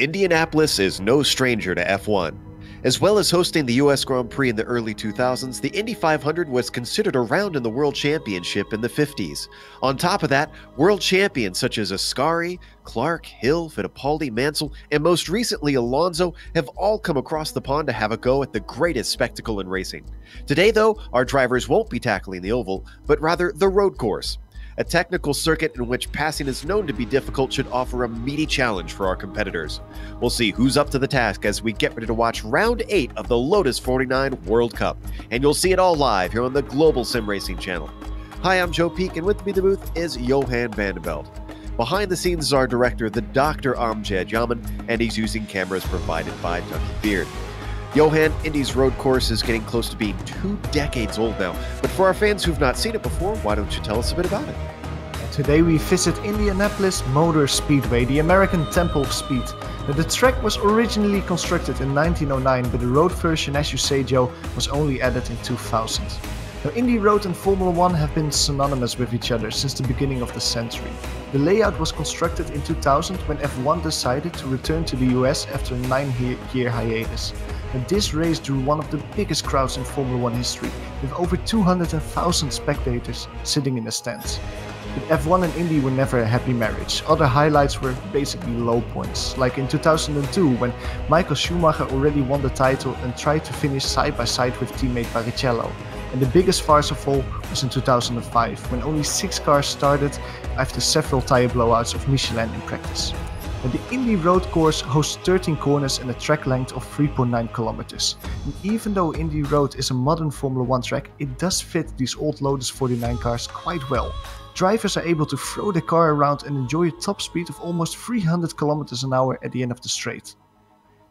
Indianapolis is no stranger to F1. As well as hosting the US Grand Prix in the early 2000s, the Indy 500 was considered a round in the World Championship in the 50s. On top of that, world champions such as Ascari, Clark, Hill, Fittipaldi, Mansell, and most recently Alonso have all come across the pond to have a go at the greatest spectacle in racing. Today, though, our drivers won't be tackling the oval, but rather the road course. A technical circuit in which passing is known to be difficult should offer a meaty challenge for our competitors. We'll see who's up to the task as we get ready to watch Round 8 of the Lotus 49 World Cup, and you'll see it all live here on the Global SimRacing channel. Hi, I'm Joe Peak, and with me in the booth is Johan Vandenbelt. Behind the scenes is our director, the Dr. Amjad Yaman, and he's using cameras provided by Ducky Beard. Johan, Indy's road course is getting close to being 2 decades old now, but for our fans who've not seen it before, why don't you tell us a bit about it? Today we visit Indianapolis Motor Speedway, the American Temple of Speed. Now, the track was originally constructed in 1909, but the road version, as you say Joe, was only added in 2000. Now, Indy Road and Formula 1 have been synonymous with each other since the beginning of the century. The layout was constructed in 2000 when F1 decided to return to the US after a 9-year hiatus. And this race drew one of the biggest crowds in Formula 1 history, with over 200,000 spectators sitting in the stands. But F1 and Indy were never a happy marriage. Other highlights were basically low points, like in 2002 when Michael Schumacher already won the title and tried to finish side by side with teammate Barrichello. And the biggest farce of all was in 2005, when only 6 cars started after several tire blowouts of Michelin in practice. The Indy road course hosts 13 corners and a track length of 3.9 kilometers. And even though Indy Road is a modern Formula 1 track, it does fit these old Lotus 49 cars quite well. Drivers are able to throw the car around and enjoy a top speed of almost 300 km an hour at the end of the straight.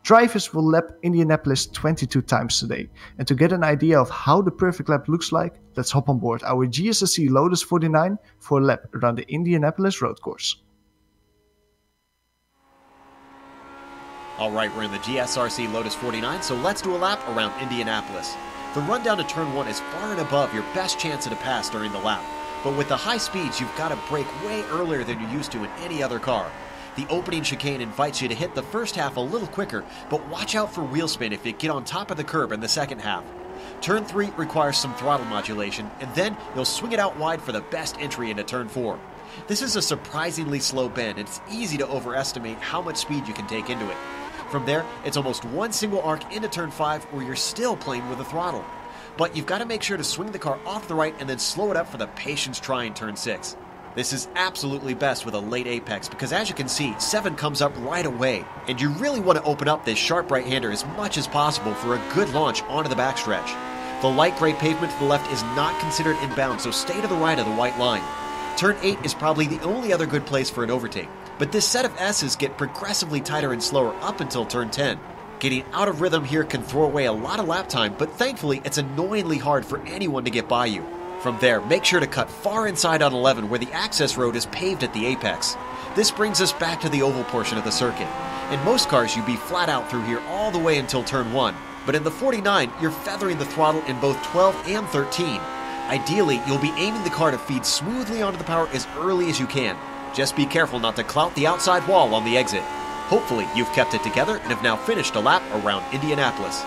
Drivers will lap Indianapolis 22 times today, and to get an idea of how the perfect lap looks like, let's hop on board our GSRC Lotus 49 for a lap around the Indianapolis road course. Alright, we're in the GSRC Lotus 49, so let's do a lap around Indianapolis. The run down to turn 1 is far and above your best chance at a pass during the lap, but with the high speeds you've got to brake way earlier than you're used to in any other car. The opening chicane invites you to hit the first half a little quicker, but watch out for wheel spin if you get on top of the curb in the second half. Turn 3 requires some throttle modulation, and then you'll swing it out wide for the best entry into turn 4. This is a surprisingly slow bend, and it's easy to overestimate how much speed you can take into it. From there, it's almost one single arc into turn 5 where you're still playing with the throttle. But you've got to make sure to swing the car off the right and then slow it up for the patience try in turn 6. This is absolutely best with a late apex because as you can see, 7 comes up right away, and you really want to open up this sharp right-hander as much as possible for a good launch onto the backstretch. The light gray pavement to the left is not considered inbound, so stay to the right of the white line. Turn 8 is probably the only other good place for an overtake, but this set of S's get progressively tighter and slower up until turn 10. Getting out of rhythm here can throw away a lot of lap time, but thankfully it's annoyingly hard for anyone to get by you. From there, make sure to cut far inside on 11 where the access road is paved at the apex. This brings us back to the oval portion of the circuit. In most cars you'd be flat out through here all the way until turn 1, but in the 49 you're feathering the throttle in both 12 and 13. Ideally, you'll be aiming the car to feed smoothly onto the power as early as you can. Just be careful not to clout the outside wall on the exit. Hopefully, you've kept it together and have now finished a lap around Indianapolis.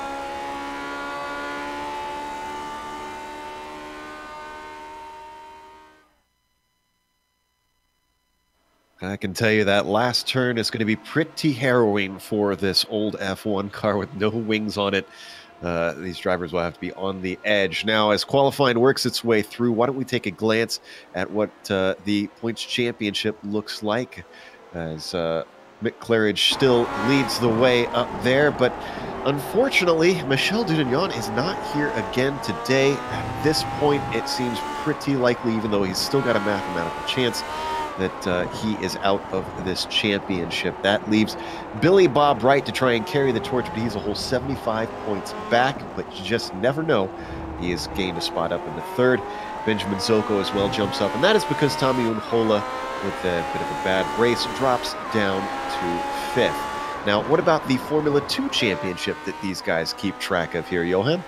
I can tell you that last turn is going to be pretty harrowing for this old F1 car with no wings on it. These drivers will have to be on the edge. Now, as qualifying works its way through, why don't we take a glance at what the points championship looks like, as Mick Claridge still leads the way up there, but unfortunately, Michel Dudagnon is not here again today. At this point, it seems pretty likely, even though he's still got a mathematical chance, that he is out of this championship. That leaves Billy Bob Wright to try and carry the torch, but he's a whole 75 points back, but you just never know. He has gained a spot up in the third. Benjamin Zoko as well jumps up, and that is because Tommy Unhola, with a bit of a bad race, drops down to fifth. Now, what about the Formula 2 championship that these guys keep track of here, Johan?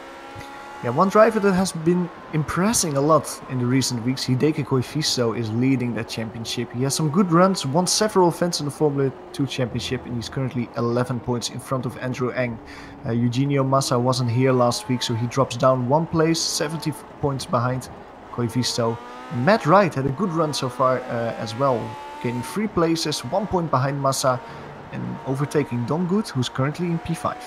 Yeah, one driver that has been impressing a lot in the recent weeks, Hideki Koifisto, is leading that championship. He has some good runs, won several events in the Formula 2 championship, and he's currently 11 points in front of Andrew Eng. Eugenio Massa wasn't here last week, so he drops down one place, 70 points behind Koifisto. Matt Wright had a good run so far as well, gaining 3 places, 1 point behind Massa, and overtaking Don Good, who's currently in P5.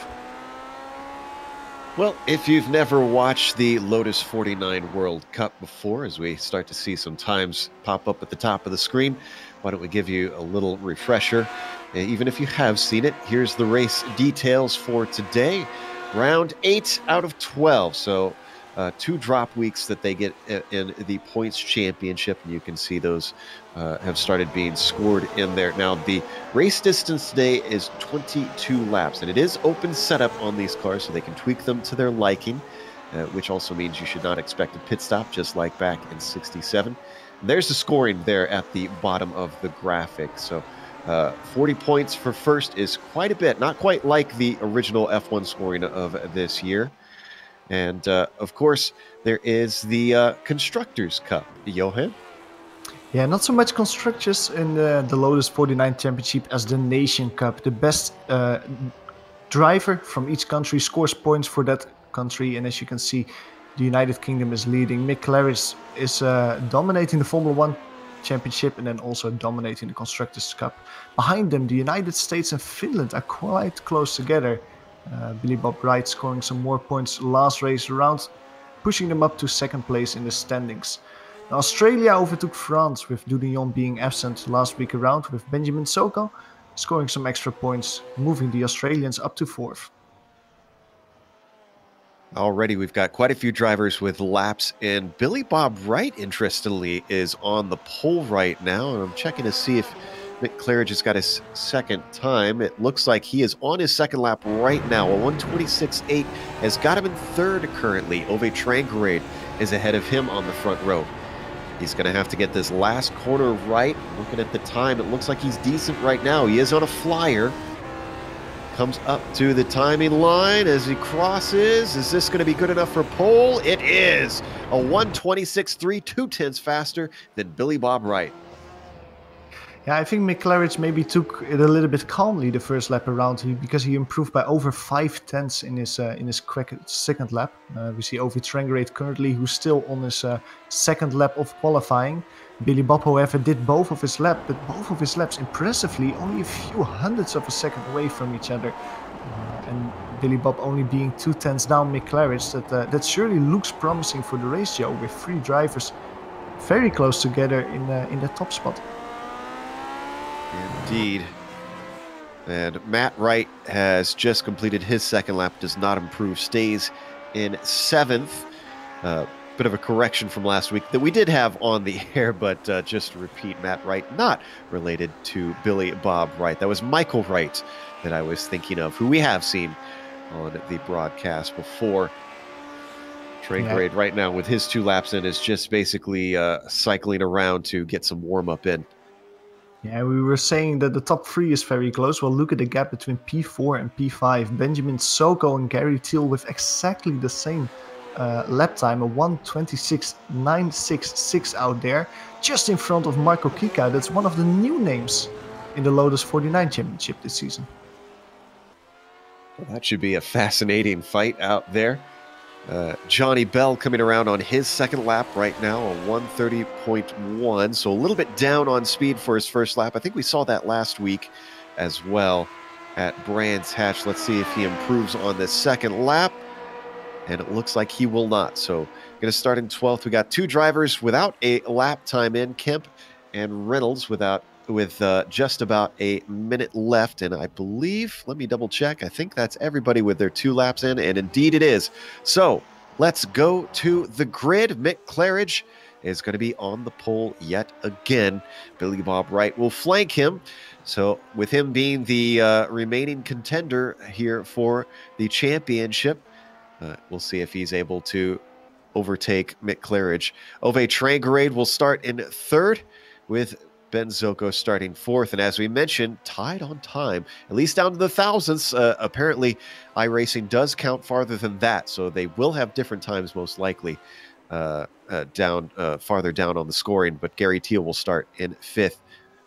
Well, if you've never watched the Lotus 49 World Cup before, as we start to see some times pop up at the top of the screen, why don't we give you a little refresher? Even if you have seen it, here's the race details for today. Round 8 out of 12, so 2 drop weeks that they get in the points championship, and you can see those have started being scored in there. Now, the race distance today is 22 laps, and it is open setup on these cars, so they can tweak them to their liking, which also means you should not expect a pit stop, just like back in 67. And there's the scoring there at the bottom of the graphic. So 40 points for first is quite a bit, not quite like the original F1 scoring of this year. And, of course, there is the Constructors' Cup. Johan? Yeah, not so much constructors in the Lotus 49 Championship as the Nation Cup. The best driver from each country scores points for that country. And as you can see, the United Kingdom is leading. Mick Claridge is dominating the Formula 1 Championship and then also dominating the Constructors' Cup. Behind them, the United States and Finland are quite close together. Billy Bob Wright scoring some more points last race around, pushing them up to second place in the standings. Now, Australia overtook France, with Dudagnon being absent last week around, with Benjamin Zoko scoring some extra points, moving the Australians up to 4th. Already, we've got quite a few drivers with laps, and Billy Bob Wright, interestingly, is on the pole right now. And I'm checking to see if Mick Claridge has got his second time. It looks like he is on his second lap right now. A 1:26.8 has got him in third currently. Ove Trangarade is ahead of him on the front row. He's going to have to get this last corner right. Looking at the time, it looks like he's decent right now. He is on a flyer. Comes up to the timing line as he crosses. Is this going to be good enough for pole? It is. A 1:26.3, 2/10 faster than Billy Bob Wright. Yeah, I think Mick Claridge maybe took it a little bit calmly the first lap around because he improved by over 5/10 in his second lap. We see Ovi Trangarade currently, who's still on his second lap of qualifying. Billy Bob, however, did both of his laps, but both of his laps impressively only a few hundredths of a second away from each other. And Billy Bob only being 2/10 down Mick Claridge, that surely looks promising for the race, Joe, with 3 drivers very close together in the top spot. Indeed. And Matt Wright has just completed his second lap, does not improve, stays in 7th. Bit of a correction from last week that we did have on the air, but just to repeat, Matt Wright, not related to Billy Bob Wright. That was Michael Wright that I was thinking of, who we have seen on the broadcast before. Trangarade right now with his 2 laps in is just basically cycling around to get some warm-up in. Yeah, we were saying that the top 3 is very close. Well, look at the gap between P4 and P5. Benjamin Soko and Gary Thiel with exactly the same lap time, a 1:26.966 out there, just in front of Marco Kika. That's one of the new names in the Lotus 49 Championship this season. Well, that should be a fascinating fight out there. Johnny Bell coming around on his second lap right now, a 1:30.1, so a little bit down on speed for his first lap. I think we saw that last week as well at Brands Hatch. Let's see if he improves on the second lap, and it looks like he will not. So going to start in 12th. We got 2 drivers without a lap time in, Kemp and Reynolds with just about a minute left. And I believe, let me double check, I think that's everybody with their 2 laps in, and indeed it is. So let's go to the grid. Mick Claridge is going to be on the pole yet again. Billy Bob Wright will flank him. So with him being the remaining contender here for the championship, we'll see if he's able to overtake Mick Claridge. Ove Trangarade will start in 3rd with Ben Zoko starting 4th. And as we mentioned, tied on time, at least down to the thousandths. Apparently, iRacing does count farther than that, so they will have different times most likely farther down on the scoring. But Gary Thiel will start in 5th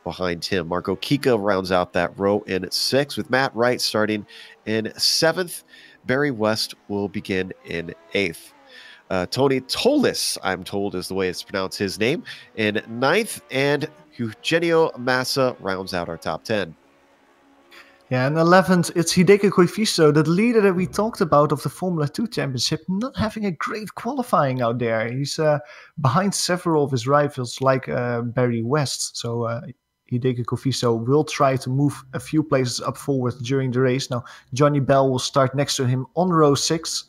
behind him. Marco Kika rounds out that row in 6th, with Matt Wright starting in 7th. Barry West will begin in 8th. Tony Tolis, I'm told is the way it's pronounced his name, in 9th, and Eugenio Massa rounds out our top 10. Yeah, and 11th, it's Hideki Koifisto, the leader that we talked about of the Formula 2 Championship, not having a great qualifying out there. He's behind several of his rivals like Barry West, so Hideki Koifisto will try to move a few places up forward during the race. Now, Johnny Bell will start next to him on row 6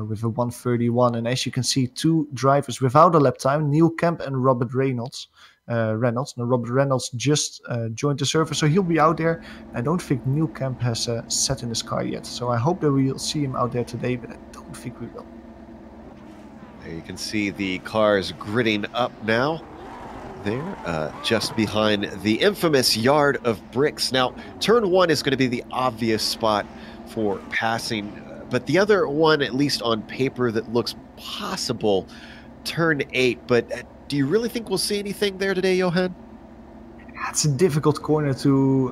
with a 1:31, and as you can see, 2 drivers without a lap time, Neil Kemp and Robert Reynolds. Now, Robert Reynolds just joined the server, so he'll be out there. I don't think Neil Kemp has sat in his car yet, so I hope that we'll see him out there today, but I don't think we will. There you can see the cars gridding up now. There, just behind the infamous yard of bricks. Now, turn 1 is going to be the obvious spot for passing, but the other one, at least on paper, that looks possible, turn 8. But do you really think we'll see anything there today, Johan? It's a difficult corner to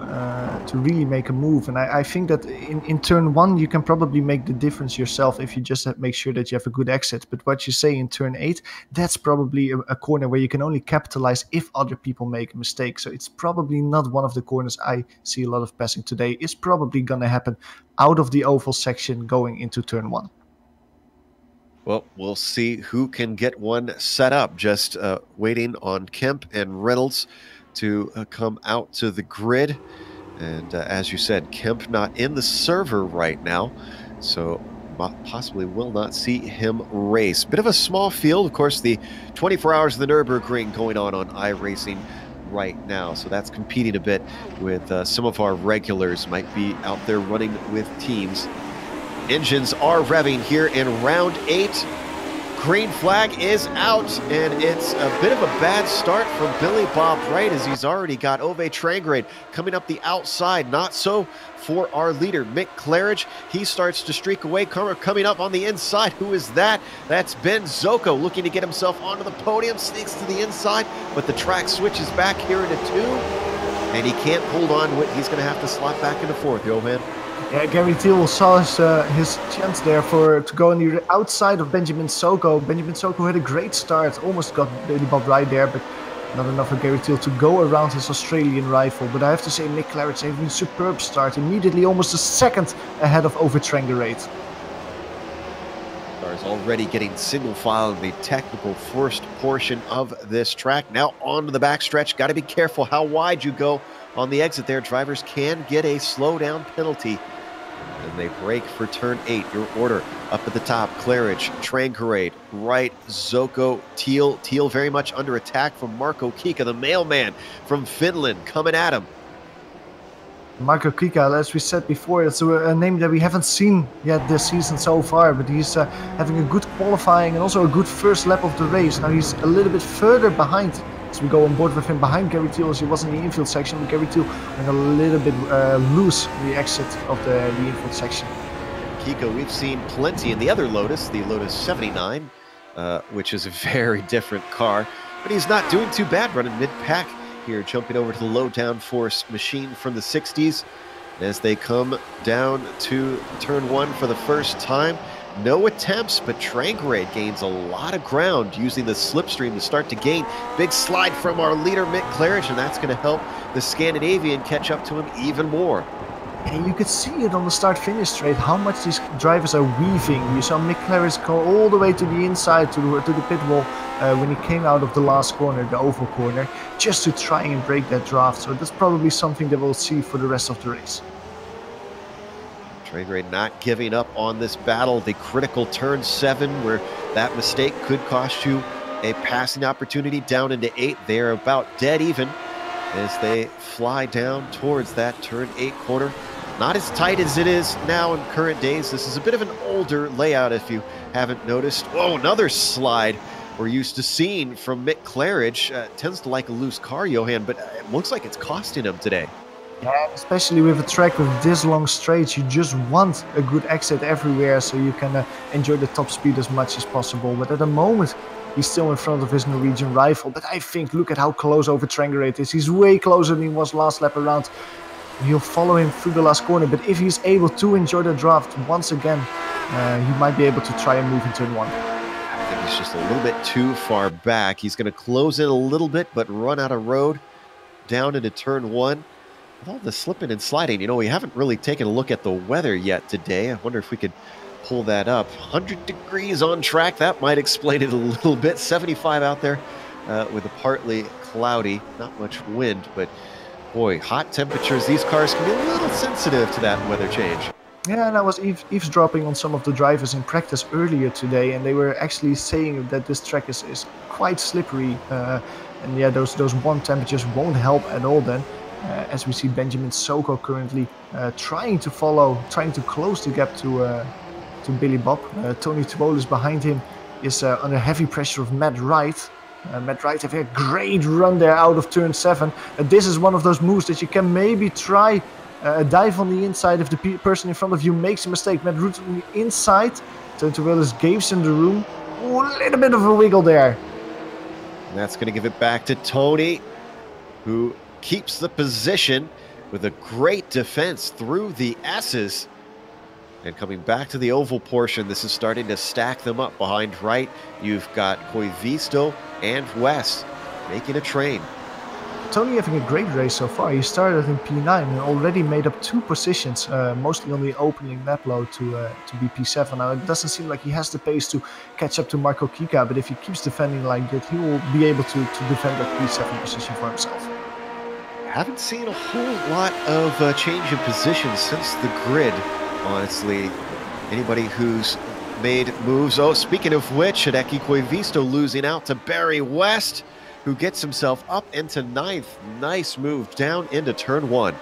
really make a move, and I think that in turn 1 you can probably make the difference yourself if you just make sure that you have a good exit. But what you say in turn 8, that's probably a corner where you can only capitalize if other people make a mistake. So it's probably not one of the corners I see a lot of passing today. It's probably going to happen out of the oval section going into turn 1. Well, we'll see who can get one set up. Just waiting on Kemp and Reynolds to come out to the grid. And as you said, Kemp not in the server right now, so possibly will not see him race. Bit of a small field. Of course, the 24 Hours of the Nürburgring going on iRacing right now. So that's competing a bit with some of our regulars might be out there running with teams. Engines are revving here in round 8. Green flag is out, and it's a bit of a bad start for Billy Bob Wright as he's already got Ove Trangrade coming up the outside. Not so for our leader, Mick Claridge. He starts to streak away. Coming up on the inside. Who is that? That's Ben Zocco looking to get himself onto the podium. Sneaks to the inside, but the track switches back here into 2, and he can't hold on. He's going to have to slot back into 4th, Johan. Yeah, Gary Thiel saw his chance there to go on the outside of Benjamin Socco. Benjamin Socco had a great start, almost got Billy Bob right there, but not enough for Gary Thiel to go around his Australian rival. But I have to say, Mick Claridge having a superb start, immediately almost a second ahead of Ove Trangrade. Cars already getting single file in the technical first portion of this track. Now on to the backstretch. Got to be careful how wide you go on the exit there. Drivers can get a slowdown penalty. And they break for turn 8. Your order up at the top: Claridge, Trangrade, Wright, Zocco, Thiel. Thiel very much under attack from Marko Kika, the mailman from Finland, coming at him. Marko Kika, as we said before, it's a name that we haven't seen yet this season so far, but he's having a good qualifying and also a good first lap of the race. Now he's a little bit further behind. So we go on board with him behind Gary Thiel as he was in the infield section. But Gary Thiel went a little bit loose in the exit of the infield section. Kiko, we've seen plenty in the other Lotus, the Lotus 79, which is a very different car. But he's not doing too bad running mid-pack here, jumping over to the low downforce machine from the 60s. As they come down to turn 1 for the first time. No attempts, but Trangrade gains a lot of ground using the slipstream to start to gain. Big slide from our leader, Mick Claridge, and that's going to help the Scandinavian catch up to him even more. And you could see it on the start-finish straight, how much these drivers are weaving. You saw Mick Claridge go all the way to the inside, to the pit wall, when he came out of the last corner, the oval corner, just to try and break that draft. So that's probably something that we'll see for the rest of the race. Trangrade not giving up on this battle. The critical turn 7, where that mistake could cost you a passing opportunity down into 8. They're about dead even as they fly down towards that turn 8 corner. Not as tight as it is now in current days. This is a bit of an older layout if you haven't noticed. Oh, another slide we're used to seeing from Mick Claridge. Tends to like a loose car, Johan, but it looks like it's costing him today. Yeah, especially with a track with this long straights, you just want a good exit everywhere so you can enjoy the top speed as much as possible. But at the moment, he's still in front of his Norwegian rival. But I think, look at how close Ove Trangrade is. He's way closer than he was last lap around. He'll follow him through the last corner. But if he's able to enjoy the draft once again, he might be able to try and move in turn 1. I think he's just a little bit too far back. He's going to close in a little bit, but run out of road down into turn 1. With all the slipping and sliding, you know, we haven't really taken a look at the weather yet today. I wonder if we could pull that up. 100 degrees on track. That might explain it a little bit. 75 out there with a partly cloudy, not much wind, but boy, hot temperatures. These cars can be a little sensitive to that weather change. Yeah, and I was eavesdropping on some of the drivers in practice earlier today, and they were actually saying that this track is quite slippery. And yeah, those warm temperatures won't help at all then. As we see Benjamin Socco currently trying to close the gap to Billy Bob. Tony Tavolis behind him is under heavy pressure of Matt Wright. Matt Wright having a great run there out of turn 7. This is one of those moves that you can maybe try a dive on the inside if the person in front of you makes a mistake. Matt Wright on the inside. Tony Tavolis gives him the room. Ooh, a little bit of a wiggle there. And that's going to give it back to Tony, who keeps the position with a great defense through the S's. And coming back to the oval portion, this is starting to stack them up behind Wright. You've got Koivisto and West making a train. Tony having a great race so far. He started in P9 and already made up 2 positions, mostly on the opening lap load to be P7. Now, it doesn't seem like he has the pace to catch up to Marko Kika, but if he keeps defending like that, he will be able to defend that P7 position for himself. Haven't seen a whole lot of change in position since the grid, honestly. Anybody who's made moves. Oh, speaking of which, Hideki Koivisto losing out to Barry West, who gets himself up into 9th. Nice move down into turn 1.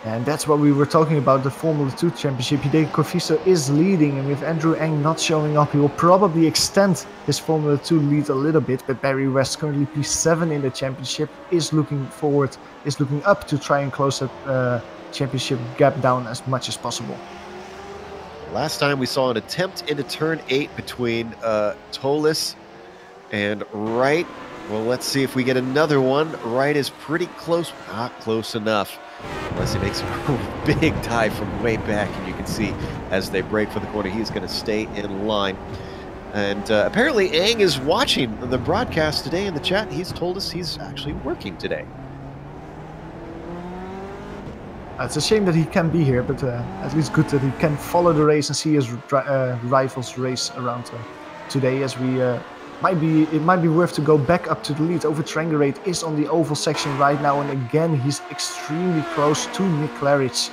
And that's what we were talking about, the Formula 2 Championship. Hideki Koivisto is leading, and with Andrew Eng not showing up, he will probably extend his Formula 2 lead a little bit. But Barry West, currently P7 in the championship, is looking up to try and close that championship gap down as much as possible. Last time we saw an attempt into turn 8 between Tolis and Wright. Well, let's see if we get another one. Wright is pretty close, not close enough. Unless he makes a big dive from way back, and you can see as they break for the corner, he's going to stay in line. And apparently Aang is watching the broadcast today in the chat. He's told us he's actually working today. It's a shame that he can't be here, but at least good that he can follow the race and see his rivals race around today, as we... It might be worth to go back up to the lead. Over Trangerate is on the oval section right now, and again he's extremely close to Mick Claridge.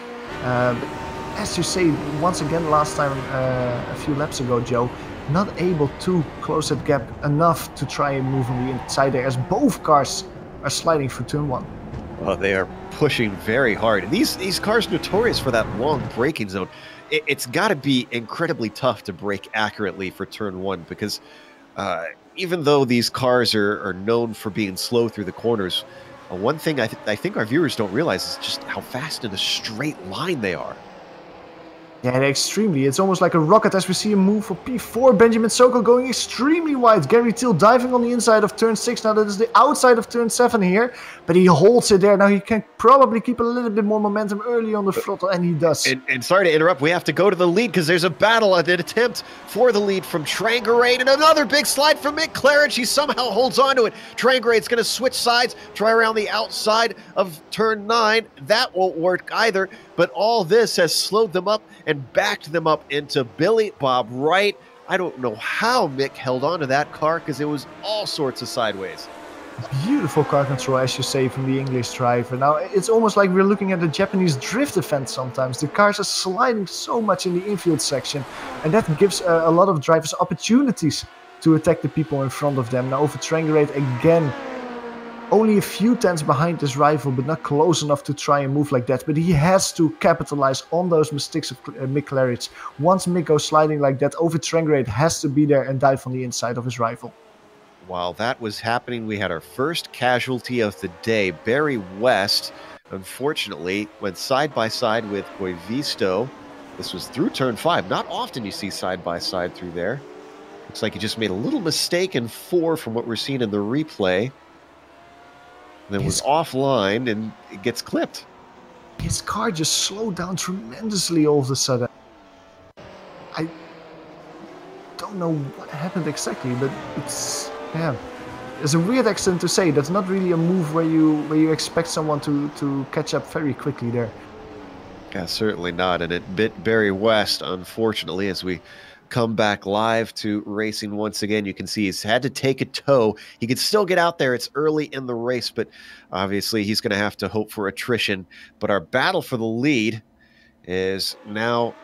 As you say, once again last time a few laps ago, Joe, not able to close that gap enough to try and move on the inside there, as both cars are sliding through turn 1. Well, they are pushing very hard. These cars notorious for that long braking zone. It's got to be incredibly tough to brake accurately for turn 1, because even though these cars are known for being slow through the corners, one thing I think our viewers don't realize is just how fast in a straight line they are. Yeah, extremely. It's almost like a rocket as we see a move for P4. Benjamin Sokol going extremely wide. Gary Thiel diving on the inside of turn 6. Now that is the outside of turn 7 here. But he holds it there. Now he can probably keep a little bit more momentum early on the throttle, and he does. And sorry to interrupt, we have to go to the lead because there's a battle at an attempt for the lead from Trangerate. And another big slide from Mick Claridge. He somehow holds on to it. Trangerate's going to switch sides, try around the outside of turn 9. That won't work either. But all this has slowed them up and backed them up into Billy Bob Wright. I don't know how Mick held on to that car because it was all sorts of sideways. Beautiful car control, as you say, from the English driver. Now, it's almost like we're looking at a Japanese drift event sometimes. The cars are sliding so much in the infield section, and that gives a lot of drivers opportunities to attack the people in front of them. Now, over Trangerate again. Only a few tenths behind his rival, but not close enough to try and move like that. But he has to capitalize on those mistakes of Mick Claridge. Once Mick goes sliding like that, over Trangerate has to be there and dive on the inside of his rival. While that was happening, we had our first casualty of the day. Barry West, unfortunately, went side by side with Koivisto. This was through turn 5. Not often you see side by side through there. Looks like he just made a little mistake in 4 from what we're seeing in the replay. Then was offline and it gets clipped. His car just slowed down tremendously all of a sudden. I don't know what happened exactly, but it's a weird accident to say. That's not really a move where you expect someone to catch up very quickly there. Yeah, certainly not. And it bit Barry West, unfortunately, as we come back live to racing once again. You can see he's had to take a tow. He could still get out there. It's early in the race, but obviously he's going to have to hope for attrition. But our battle for the lead is now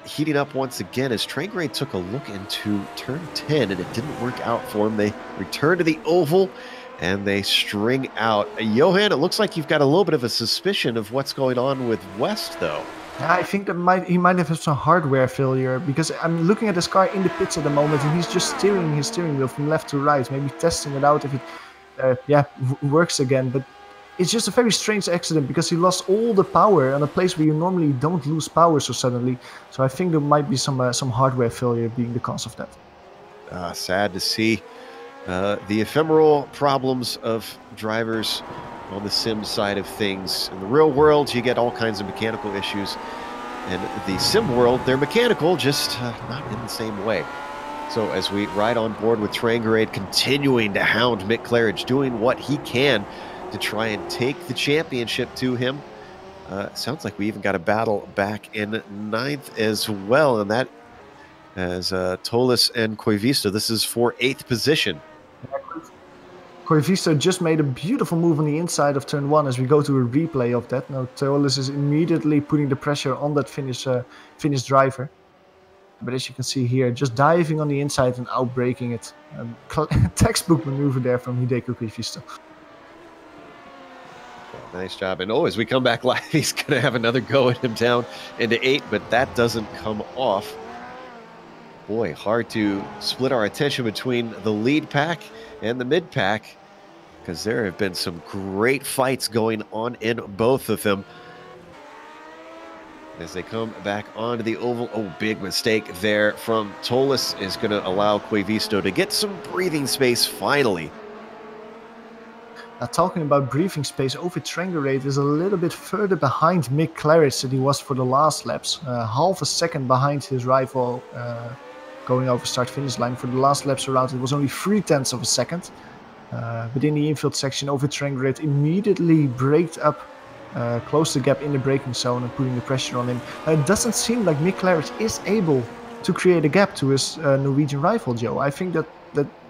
heating up once again as Trangerate took a look into turn 10 and it didn't work out for him. They return to the oval and they string out. Johan, it looks like you've got a little bit of a suspicion of what's going on with West, though. I think that he might have had some hardware failure, because I'm looking at this car in the pits at the moment and he's just steering his steering wheel from left to right, maybe testing it out if it works again. But it's just a very strange accident because he lost all the power on a place where you normally don't lose power so suddenly. So I think there might be some hardware failure being the cause of that. Sad to see the ephemeral problems of drivers on the sim side of things. In the real world, you get all kinds of mechanical issues. And the sim world, they're mechanical, just not in the same way. So as we ride on board with Trangerate, continuing to hound Mick Claridge, doing what he can to try and take the championship to him. Sounds like we even got a battle back in 9th as well. And that as Tolis and Koivisto, this is for 8th position. Koivisto just made a beautiful move on the inside of turn 1 as we go to a replay of that. Now Teolis is immediately putting the pressure on that Finnish driver. But as you can see here, just diving on the inside and outbraking it. Textbook maneuver there from Hideki Koivisto. Nice job. And as we come back live, he's going to have another go at him down into 8, but that doesn't come off. Boy, hard to split our attention between the lead pack and the mid pack, because there have been some great fights going on in both of them. As they come back onto the oval, big mistake there from Tolis is going to allow Koivisto to get some breathing space finally. Now, talking about breathing space, Ovid Trengerade is a little bit further behind Mick Claridge than he was for the last laps. Half a second behind his rival going over start-finish line. For the last laps around, it was only 0.3 of a second. But in the infield section, Ovid Trengerade immediately braked up, closed the gap in the braking zone and putting the pressure on him. It doesn't seem like Mick Claridge is able to create a gap to his Norwegian rival, Joe. I think that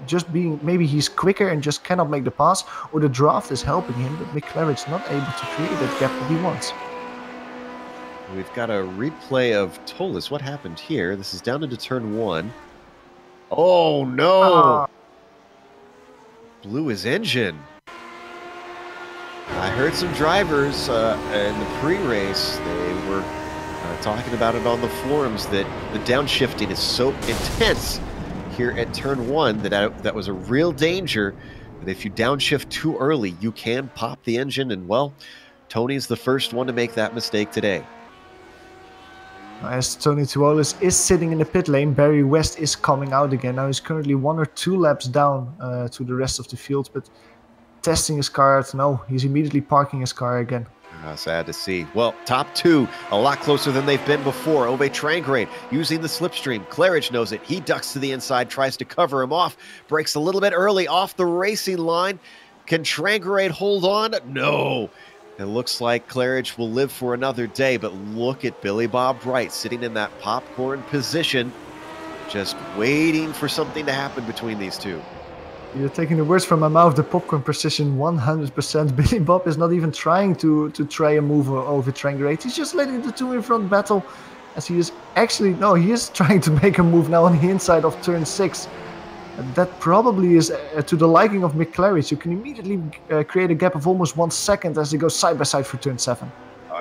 just being, maybe he's quicker and just cannot make the pass, or the draft is helping him, but Mick Claridge not able to create that gap that he wants. We've got a replay of Tolis. What happened here? This is down into turn 1. Oh no! Blew his engine. I heard some drivers in the pre-race, they were talking about it on the forums, that the downshifting is so intense here at turn 1 that was a real danger, that if you downshift too early, you can pop the engine, and well, Tony's the first one to make that mistake today. As Tony Tuolis is sitting in the pit lane, Barry West is coming out again. Now he's currently 1 or 2 laps down to the rest of the field, but testing his car out. No, he's immediately parking his car again. Sad to see. Well, top 2, a lot closer than they've been before. Ovid Trengerade using the slipstream. Claridge knows it. He ducks to the inside, tries to cover him off. Breaks a little bit early off the racing line. Can Trengerade hold on? No. It looks like Claridge will live for another day, but look at Billy Bob Bright sitting in that popcorn position, just waiting for something to happen between these two. You're taking the words from my mouth. The popcorn precision 100%. Billy Bob is not even trying to try a move over Trengerade. He's just letting the two in front battle, as he is actually, no, he is trying to make a move now on the inside of turn 6. That probably is to the liking of Mick Claridge. You can immediately create a gap of almost 1 second as they go side by side for turn 7.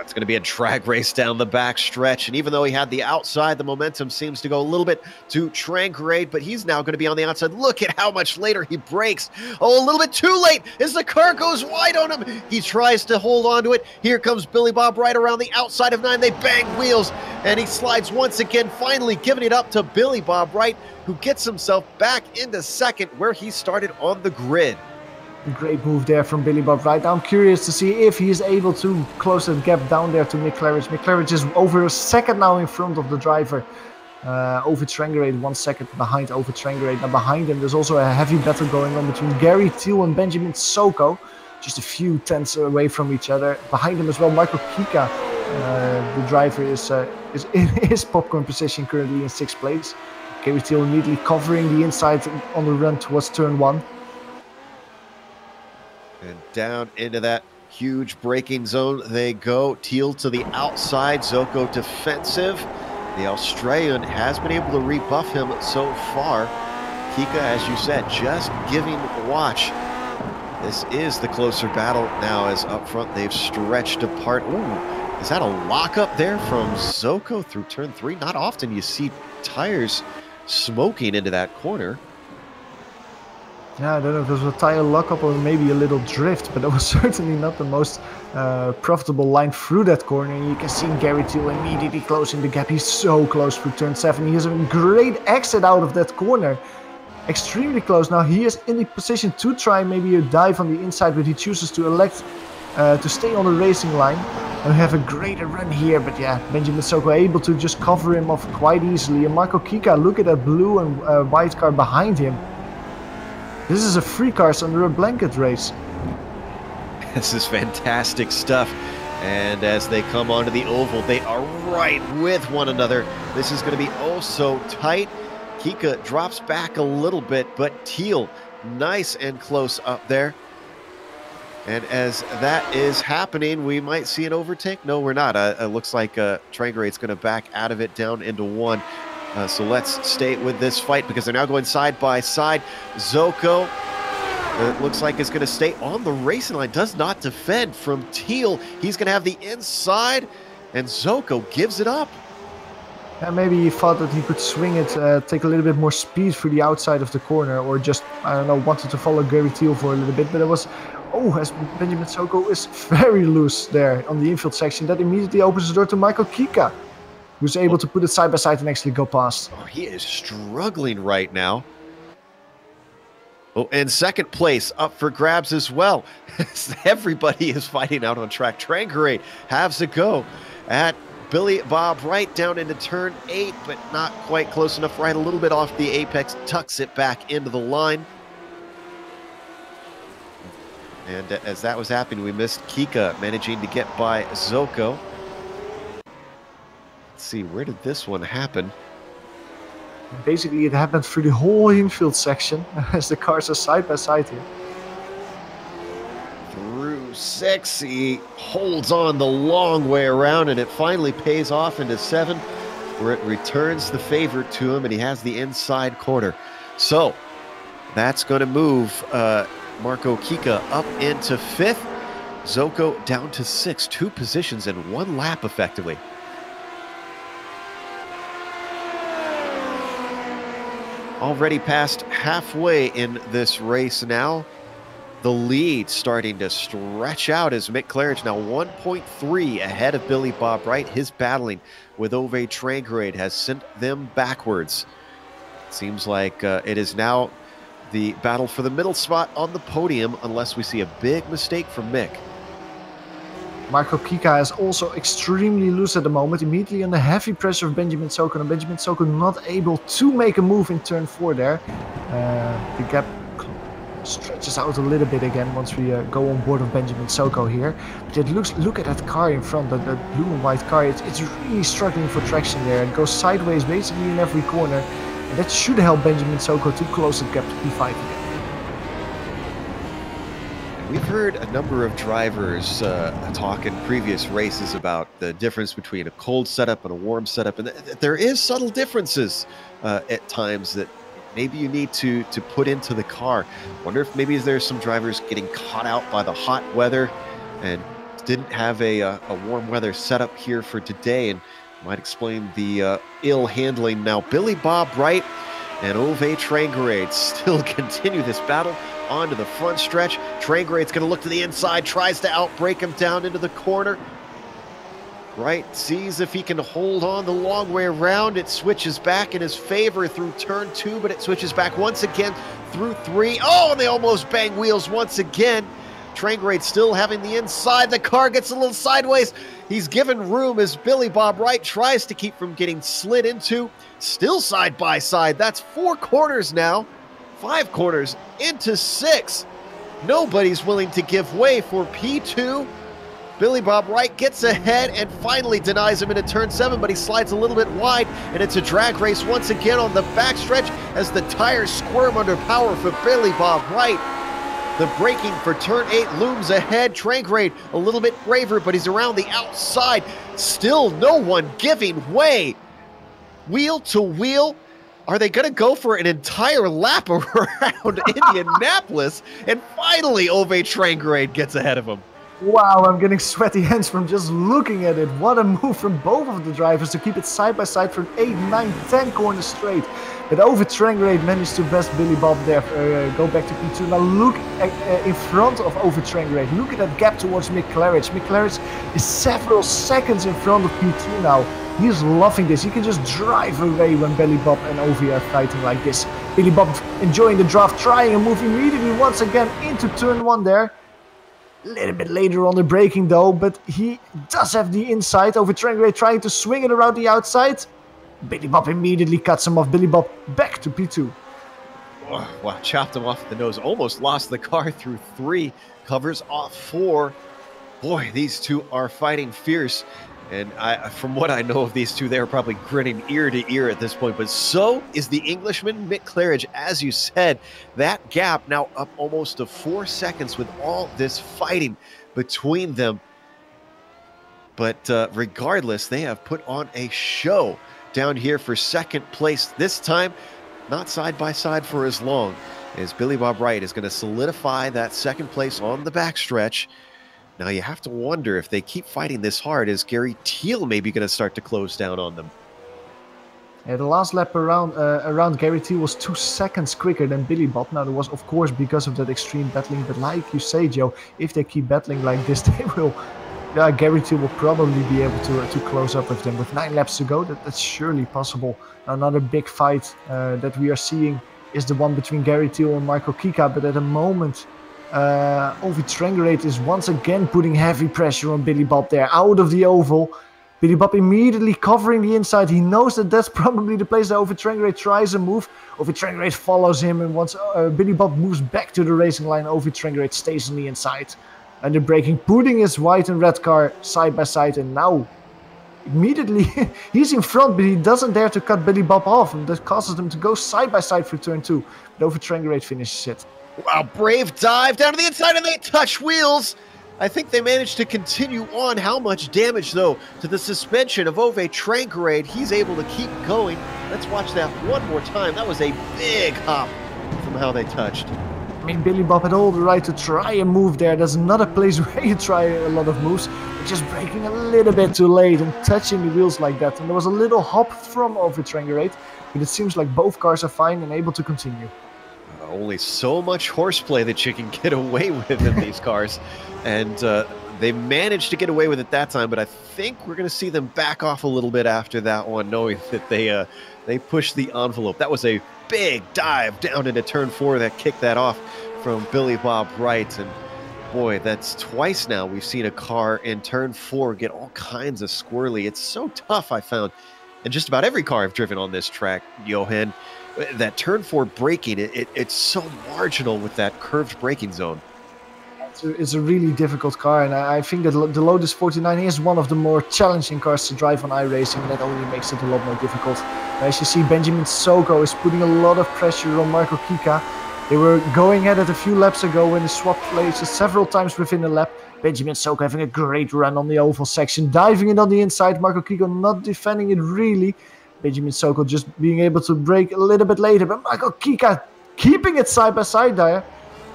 It's going to be a drag race down the back stretch, and even though he had the outside, the momentum seems to go a little bit to Trengerade, but he's now going to be on the outside. Look at how much later he brakes. Oh, a little bit too late as the car goes wide on him. He tries to hold on to it. Here comes Billy Bob right around the outside of 9. They bang wheels, and he slides once again, finally giving it up to Billy Bob Wright, who gets himself back into second where he started on the grid. Great move there from Billy Bob Wright. I'm curious to see if he is able to close that gap down there to Mick Claridge. Mick Claridge is over a second now in front of the driver. Ovid Trengerade 1 second behind Ovid Trengerade. Now behind him there's also a heavy battle going on between Gary Thiel and Benjamin Soko. Just a few tenths away from each other. Behind him as well, Michael Kika. The driver is in his popcorn position currently in 6th place. Gary Thiel immediately covering the inside on the run towards turn 1. And down into that huge braking zone they go. Thiel to the outside, Zoko defensive. The Australian has been able to rebuff him so far. Kika, as you said, just giving watch. This is the closer battle now, as up front they've stretched apart. Ooh, is that a lockup there from Zoko through turn 3? Not often you see tires smoking into that corner. Yeah, I don't know if it was a tire lockup or maybe a little drift, but it was certainly not the most profitable line through that corner. And you can see Gary Thiel immediately closing the gap. He's so close through turn 7. He has a great exit out of that corner. Extremely close. Now he is in the position to try maybe a dive on the inside, but he chooses to elect to stay on the racing line and have a greater run here. But yeah, Benjamin Soko able to just cover him off quite easily. And Michael Kika, look at that blue and white car behind him. This is a free cars under a blanket race. This is fantastic stuff. And as they come onto the oval, they are right with one another. This is going to be oh so tight. Kika drops back a little bit, but Thiel nice and close up there. And as that is happening, we might see an overtake. No, we're not. It looks like Trangrade's going to back out of it down into one. So let's stay with this fight because they're now going side by side. Zoko, it looks like it's going to stay on the racing line. Does not defend from Teal. He's going to have the inside, and Zoko gives it up. And maybe he thought that he could swing it, take a little bit more speed through the outside of the corner, or just, I don't know, wanted to follow Gary Teal for a little bit. But it was, as Benjamin Zoko is very loose there on the infield section. That immediately opens the door to Michael Kika, who's able to put it side by side and actually go past. Oh, he is struggling right now. Oh, and second place up for grabs as well. Everybody is fighting out on track. Trangarate has a go at Billy Bob Wright down into turn 8, but not quite close enough. Right a little bit off the apex, tucks it back into the line. And as that was happening, we missed Kika managing to get by Zoko. Let's see, where did this one happen? Basically, it happened through the whole infield section as the cars are side by side here. Through 6, he holds on the long way around, and it finally pays off into 7, where it returns the favor to him, and he has the inside corner. So that's going to move Marco Kika up into 5th. Zoko down to 6th, 2 positions in 1 lap effectively. Already past halfway in this race now. The lead starting to stretch out as Mick Claridge now 1.3 ahead of Billy Bob Wright. His battling with Ove Trangrade has sent them backwards. Seems like it is now the battle for the middle spot on the podium unless we see a big mistake from Mick. Marco Kika is also extremely loose at the moment, immediately under heavy pressure of Benjamin Zoko, and Benjamin Zoko not able to make a move in turn 4 there. The gap stretches out a little bit again once we go on board of Benjamin Zoko here. But it look at that car in front, that blue and white car, it's really struggling for traction there. It goes sideways basically in every corner, and that should help Benjamin Zoko to close the gap to P5 again. We've heard a number of drivers talk in previous races about the difference between a cold setup and a warm setup, and there is subtle differences at times that maybe you need to put into the car. Wonder if maybe there's some drivers getting caught out by the hot weather and didn't have a warm weather setup here for today, and might explain the ill handling. Now Billy Bob Wright and Ove Trangarade still continue this battle onto the front stretch. Trangarade's going to look to the inside, tries to outbrake him down into the corner. Wright sees if he can hold on the long way around. It switches back in his favor through turn 2, but it switches back once again through 3. Oh, and they almost bang wheels once again. Trangarade still having the inside. The car gets a little sideways. He's given room as Billy Bob Wright tries to keep from getting slid into. Still side by side. That's 4 corners now. 5 corners into 6. Nobody's willing to give way for P2. Billy Bob Wright gets ahead and finally denies him into turn 7, but he slides a little bit wide, and it's a drag race once again on the backstretch as the tires squirm under power for Billy Bob Wright. The braking for turn 8 looms ahead. Trangrade a little bit braver, but he's around the outside. Still no one giving way. Wheel to wheel. Are they going to go for an entire lap around Indianapolis? And finally, Ove Trangrade gets ahead of him. Wow, I'm getting sweaty hands from just looking at it. What a move from both of the drivers to keep it side by side for 8, 9, 10 corners straight. But Ove Trangrade managed to best Billy Bob there, go back to P2. Now look in front of Ove Trangrade. Look at that gap towards Mick Claridge. Mick Claridge is several seconds in front of P2 now. He is loving this. He can just drive away when Billy Bob and Ove are fighting like this. Billy Bob enjoying the draft, trying a move immediately once again into turn 1 there. A little bit later on the braking though, but he does have the inside. Ove Trangrade trying to swing it around the outside. Billy Bob immediately cuts him off. Billy Bob back to P2. Oh, wow, chopped him off the nose. Almost lost the car through 3. Covers off 4. Boy, these two are fighting fierce. And from what I know of these two, they're probably grinning ear to ear at this point. But so is the Englishman, Mick Claridge. As you said, that gap now up almost to 4 seconds with all this fighting between them. But regardless, they have put on a show down here for second place. This time, not side by side for as long, as Billy Bob Wright is going to solidify that second place on the backstretch. Now you have to wonder if they keep fighting this hard, is Gary Thiel maybe going to start to close down on them? Yeah, the last lap around Gary Thiel was 2 seconds quicker than Billy Bob. Now, that was, of course, because of that extreme battling. But like you say, Joe, if they keep battling like this, they will... Gary Thiel will probably be able to close up with them. With 9 laps to go, that's surely possible. Another big fight that we are seeing is the one between Gary Thiel and Michael Kika. But at the moment, Ovi Trangerate is once again putting heavy pressure on Billy Bob there, out of the oval. Billy Bob immediately covering the inside. He knows that that's probably the place that Ovi Trangerate tries a move. Ovi Trangerate follows him, and once Billy Bob moves back to the racing line, Ovi Trangerate stays on the inside. And they're braking, putting his white and red car side by side, and now immediately he's in front, but he doesn't dare to cut Billy Bob off, and that causes them to go side by side for turn 2. But Ovi Trangerate finishes it. Wow, brave dive down to the inside, and they touch wheels. I think they managed to continue on. How much damage, though, to the suspension of Ove Trangerate. He's able to keep going. Let's watch that one more time. That was a big hop from how they touched. I mean, Billy Bob had all the right to try a move there. There's another place where you try a lot of moves, but just braking a little bit too late and touching the wheels like that. And there was a little hop from Ove Trangerate, but it seems like both cars are fine and able to continue. Only so much horseplay that you can get away with in these cars. And they managed to get away with it that time, but I think we're going to see them back off a little bit after that one, knowing that they pushed the envelope. That was a big dive down into turn 4 that kicked that off from Billy Bob Wright. And boy, that's twice now we've seen a car in turn 4 get all kinds of squirrely. It's so tough, I found, and just about every car I've driven on this track, Johan, that turn 4 braking, it's so marginal with that curved braking zone. It's a really difficult car, and I think that the Lotus 49 is one of the more challenging cars to drive on iRacing, and that only makes it a lot more difficult. As you see, Benjamin Soko is putting a lot of pressure on Marco Kika. They were going at it a few laps ago when they swapped places several times within a lap. Benjamin Soko having a great run on the oval section, diving it on the inside. Marco Kika not defending it really. Benjamin Soko just being able to brake a little bit later, but Marco Kika keeping it side by side there.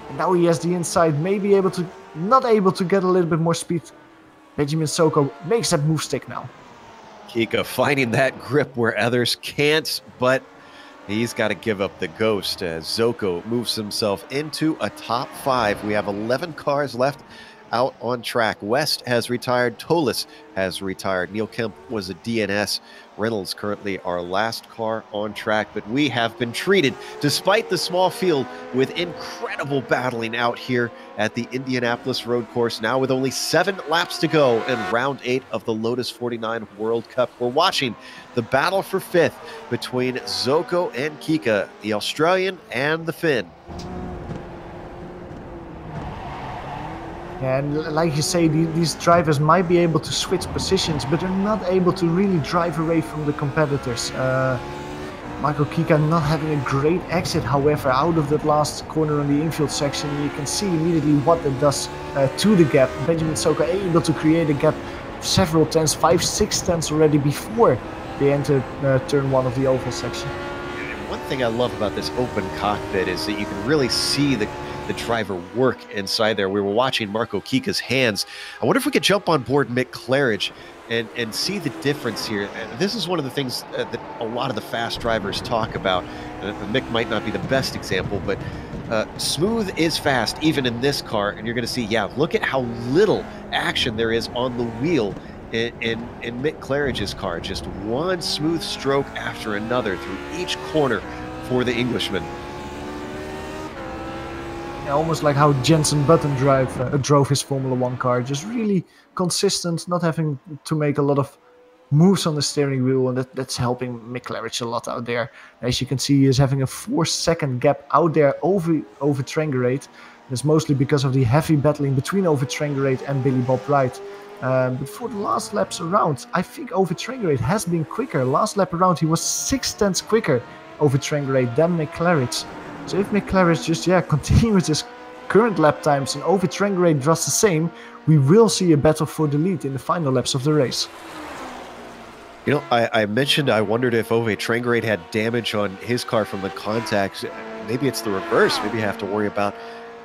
And now he has the inside, maybe not able to get a little bit more speed. Benjamin Soko makes that move stick now. Kika finding that grip where others can't, but he's got to give up the ghost as Zoko moves himself into a top 5. We have 11 cars left out on track. West has retired. Tolis has retired. Neil Kemp was a DNS. Reynolds currently our last car on track, but we have been treated, despite the small field, with incredible battling out here at the Indianapolis road course, now with only 7 laps to go in round 8 of the Lotus 49 World Cup. We're watching the battle for 5th between Zoko and Kika, the Australian and the Finn. And like you say, these drivers might be able to switch positions, but they're not able to really drive away from the competitors. Michael Kika not having a great exit, however, out of that last corner on the infield section. You can see immediately what that does to the gap. Benjamin Soko able to create a gap of several tenths, 5-6 tenths already before they enter turn 1 of the oval section. One thing I love about this open cockpit is that you can really see the driver work inside there. We were watching Marco Kika's hands. I wonder if we could jump on board Mick Claridge and see the difference here. And this is one of the things that a lot of the fast drivers talk about. Mick might not be the best example, but smooth is fast, even in this car. And you're going to see, yeah, look at how little action there is on the wheel in Mick Claridge's car. Just one smooth stroke after another through each corner for the Englishman. Yeah, almost like how Jenson Button drove his Formula 1 car. Just really consistent, not having to make a lot of moves on the steering wheel, and that's helping Mick Claridge a lot out there. As you can see, he is having a 4-second gap out there over Trangerate. It's mostly because of the heavy battling between Over Trangerade and Billy Bob Wright. But for the last laps around, I think Over Trangerade has been quicker. Last lap around, he was 6/10 quicker over Trangerade than McClarich. So if McClarich just continues his current lap times and Over Trangerade does the same, we will see a battle for the lead in the final laps of the race. You know, I mentioned I wondered if Ove Trangerade had damage on his car from the contact. Maybe it's the reverse. Maybe you have to worry about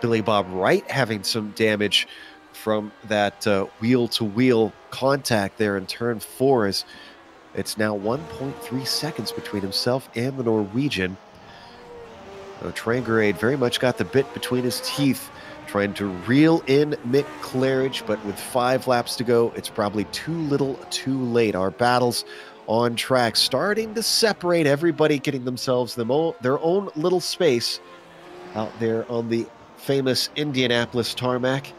Billy Bob Wright having some damage from that wheel-to-wheel contact there in turn 4. As it's now 1.3 seconds between himself and the Norwegian. Trangerade very much got the bit between his teeth, trying to reel in McClarich, but with 5 laps to go, it's probably too little too late. Our battles on track starting to separate, everybody getting themselves their own little space out there on the famous Indianapolis tarmac.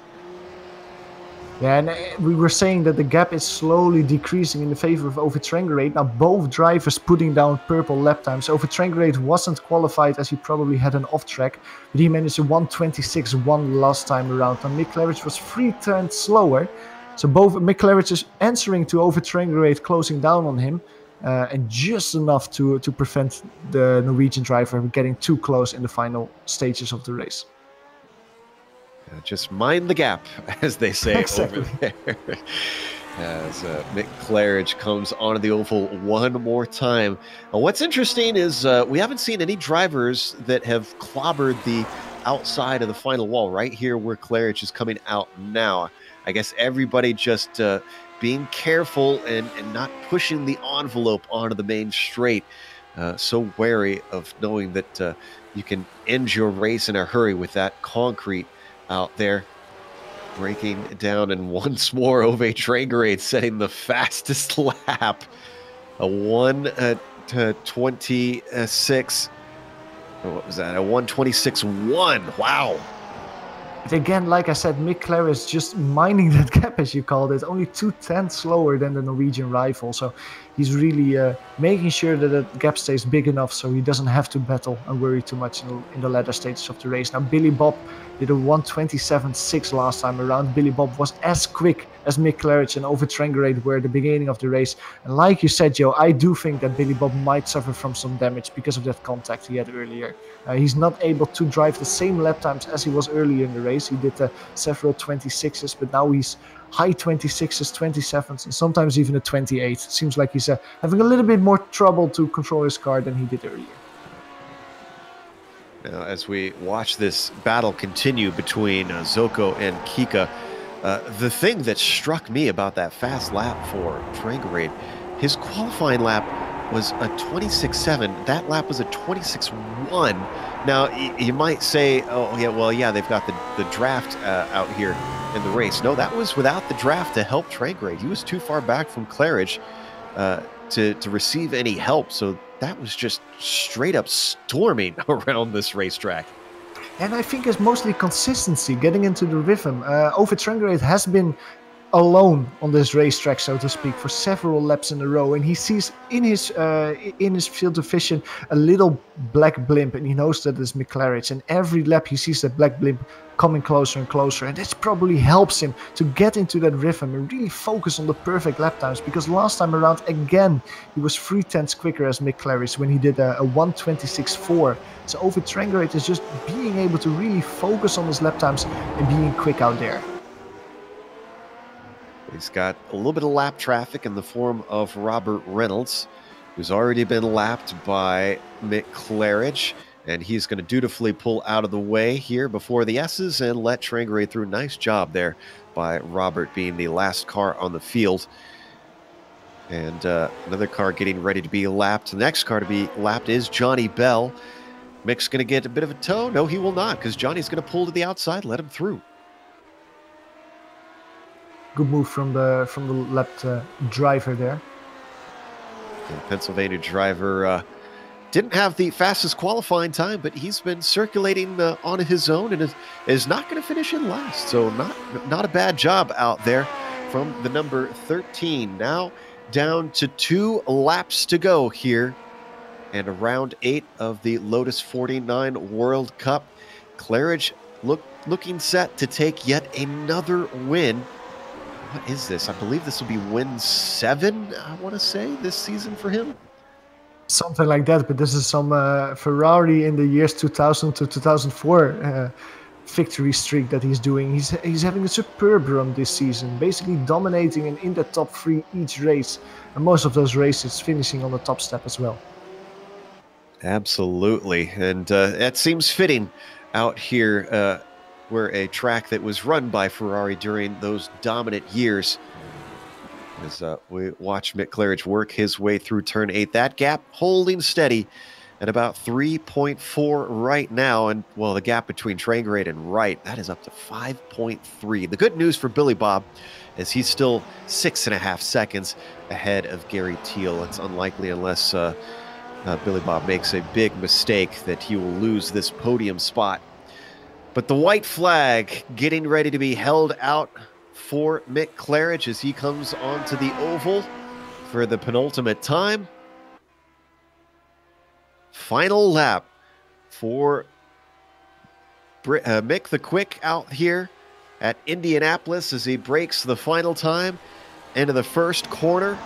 Yeah, and we were saying that the gap is slowly decreasing in the favor of Over Trangerade. Now both drivers putting down purple lap times. Over Trangerade wasn't qualified as he probably had an off track, but he managed a 1:26.1 last time around. And McClarich was 3 turns slower. So both McClarich is answering to Over Trangerade closing down on him, and just enough to prevent the Norwegian driver from getting too close in the final stages of the race. Just mind the gap, as they say exactly. over there. As McClarich comes onto the oval one more time. What's interesting is we haven't seen any drivers that have clobbered the outside of the final wall right here where Clarich is coming out now. I guess everybody just being careful and not pushing the envelope onto the main straight. So wary of knowing that you can end your race in a hurry with that concrete out there. Breaking down, and once more Ove Trangerade setting the fastest lap. A 1:26. What was that? A 1:26.1. Wow. But again, like I said, McClarich just minding that gap, as you called it, only 2/10 slower than the Norwegian rival. So he's really making sure that the gap stays big enough so he doesn't have to battle and worry too much in the latter stages of the race. Now, Billy Bob did a 1:27.6 last time around. Billy Bob was as quick as McClarich and Over Trangerade were at the beginning of the race. And like you said, Joe, I do think that Billy Bob might suffer from some damage because of that contact he had earlier. He's not able to drive the same lap times as he was earlier in the race. He did several 26s, but now he's high 26s, 27s, and sometimes even a 28. It seems like he's having a little bit more trouble to control his car than he did earlier. Now, as we watch this battle continue between Zoko and Kika, the thing that struck me about that fast lap for Trangerade, his qualifying lap was a 26.7. That lap was a 26.1. Now, you might say, oh, yeah, well, yeah, they've got the draft out here in the race. No, that was without the draft to help Trangerade. He was too far back from Clarich to receive any help. So that was just straight up storming around this racetrack. And I think it's mostly consistency, getting into the rhythm. Over Trangerade has been alone on this racetrack, so to speak, for several laps in a row, and he sees in his field of vision a little black blimp, and he knows that it's McClarich, and every lap he sees that black blimp coming closer and closer, and this probably helps him to get into that rhythm and really focus on the perfect lap times, because last time around, again, he was 3/10 quicker as McClarich when he did a 1:26.4. So Over Trangerade is just being able to really focus on his lap times and being quick out there. He's got a little bit of lap traffic in the form of Robert Reynolds, who's already been lapped by McClarich, and he's going to dutifully pull out of the way here before the S's and let Trangerade through. Nice job there by Robert, being the last car on the field. And another car getting ready to be lapped. The next car to be lapped is Johnny Bell. Mick's going to get a bit of a tow. No, he will not, because Johnny's going to pull to the outside, let him through. Good move from the left driver there. The Pennsylvania driver didn't have the fastest qualifying time, but he's been circulating on his own and is not going to finish in last. So not a bad job out there from the number 13. Now down to 2 laps to go here, and round 8 of the Lotus 49 World Cup. Clarich looking set to take yet another win. What is this? I believe this will be win 7, I want to say, this season for him. Something like that, but this is some Ferrari in the years 2000 to 2004 victory streak that he's doing. He's having a superb run this season, basically dominating and in the top 3 each race, and most of those races finishing on the top step as well. Absolutely, and that seems fitting out here where a track that was run by Ferrari during those dominant years. As we watch Mick Claridge work his way through turn 8, that gap holding steady at about 3.4 right now. And, well, the gap between Traingrade and Wright, that is up to 5.3. The good news for Billy Bob is he's still 6.5 seconds ahead of Gary Teal. It's unlikely unless Billy Bob makes a big mistake that he will lose this podium spot. But the white flag getting ready to be held out for Mick Claridge as he comes onto the oval for the penultimate time. Final lap for Mick the Quick out here at Indianapolis as he breaks the final time into the first corner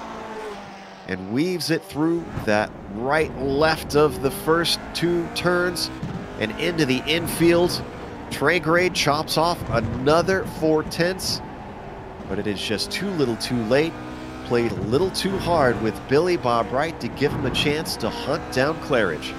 and weaves it through that right left of the first 2 turns and into the infield. Traingrade chops off another 4/10, but it is just too little too late. Played a little too hard with Billy Bob Wright to give him a chance to hunt down Claridge.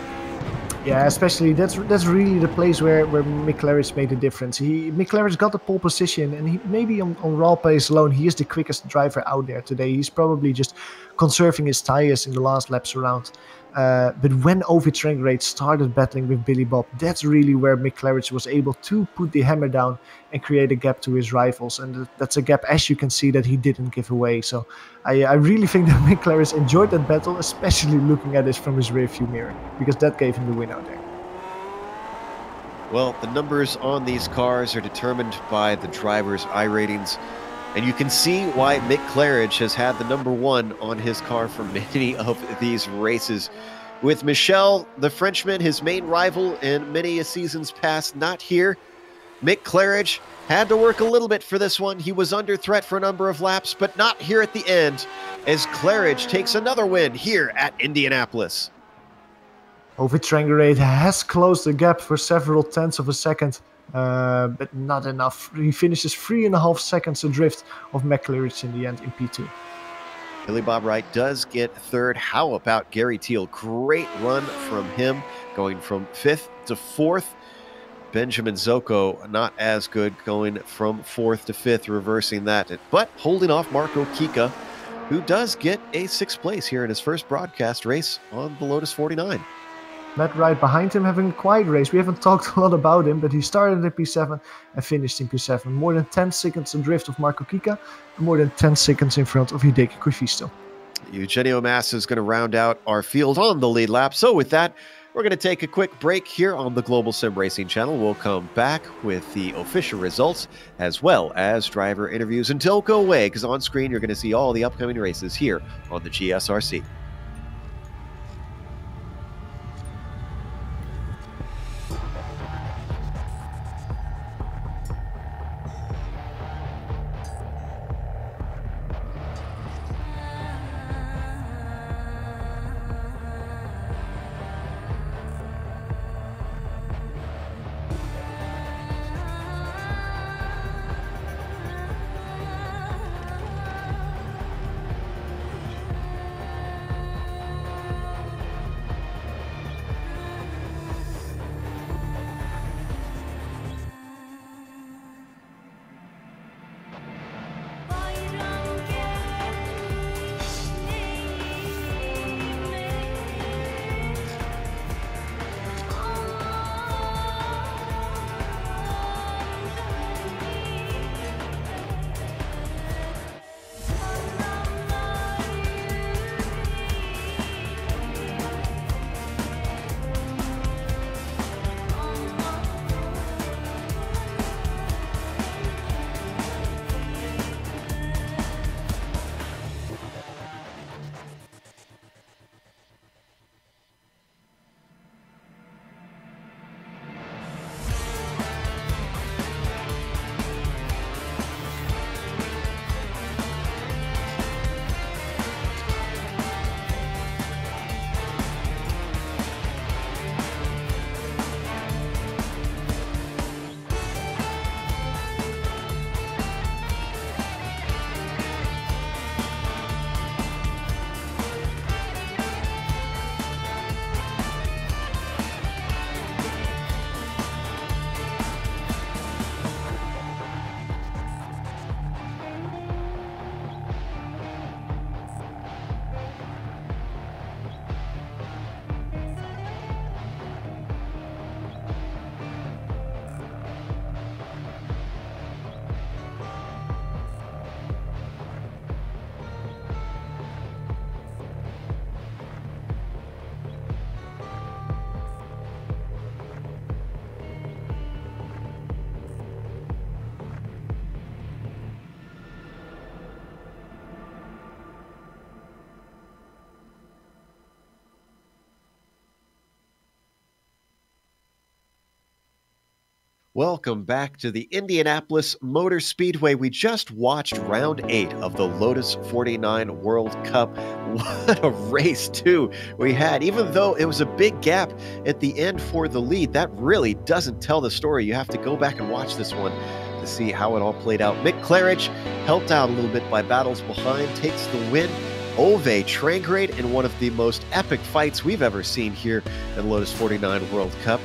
Yeah, especially that's really the place where Mick Claridge made a difference. Mick Claridge got the pole position, and he maybe on raw pace alone, he is the quickest driver out there today. He's probably just conserving his tires in the last laps around. But when Ovid Traingrade started battling with Billy Bob, that's really where Mick Claridge was able to put the hammer down and create a gap to his rivals. And that's a gap, as you can see, that he didn't give away. So I really think that Mick Claridge enjoyed that battle, especially looking at it from his rearview mirror, because that gave him the win out there. Well, the numbers on these cars are determined by the driver's iRatings. And you can see why Mick Claridge has had the number 1 on his car for many of these races. With Michel, the Frenchman, his main rival in many seasons past, not here, Mick Claridge had to work a little bit for this one. He was under threat for a number of laps, but not here at the end, as Claridge takes another win here at Indianapolis. Ovid Traingrade has closed the gap for several tenths of a second. But not enough. He finishes 3.5 seconds adrift of Mick Claridge in the end in P2. Billy Bob Wright does get 3rd. How about Gary Teal? Great run from him, going from 5th to 4th. Benjamin Zocco, not as good, going from 4th to 5th, reversing that, but holding off Marco Kika, who does get a 6th place here in his first broadcast race on the Lotus 49. Matt Wright behind him having a quiet race. We haven't talked a lot about him, but he started in P7 and finished in P7. More than 10 seconds adrift of Marco Kika and more than 10 seconds in front of Hideki Koifisto. Eugenio Massa is going to round out our field on the lead lap. So with that, we're going to take a quick break here on the Global Sim Racing channel. We'll come back with the official results as well as driver interviews. And don't go away, because on screen you're going to see all the upcoming races here on the GSRC. Welcome back to the Indianapolis Motor Speedway. We just watched round 8 of the Lotus 49 World Cup. What a race, too, we had. Even though it was a big gap at the end for the lead, that really doesn't tell the story. You have to go back and watch this one to see how it all played out. Mick Claridge, helped out a little bit by battles behind, takes the win. Ove Trangrade in one of the most epic fights we've ever seen here in Lotus 49 World Cup.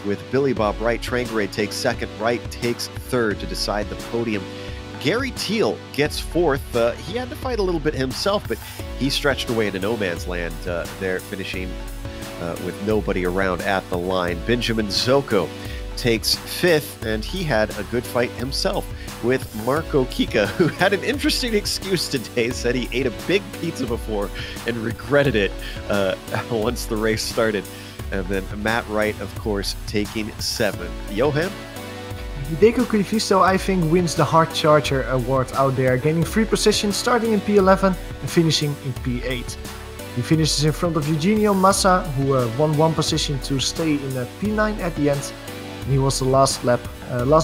With Billy Bob Wright, Trangrade takes second, Wright takes third to decide the podium. Gary Teal gets fourth. He had to fight a little bit himself, but he stretched away into no man's land there, finishing with nobody around at the line. Benjamin Zocco takes fifth, and he had a good fight himself with Marco Kika, who had an interesting excuse today, said he ate a big pizza before and regretted it once the race started. And then Matt Wright, of course, taking seventh. Johan? Hideko Crivisto, I think, wins the Hard Charger award out there, gaining 3 positions, starting in P11 and finishing in P8. He finishes in front of Eugenio Massa, who won 1 position to stay in P9 at the end. And he was the last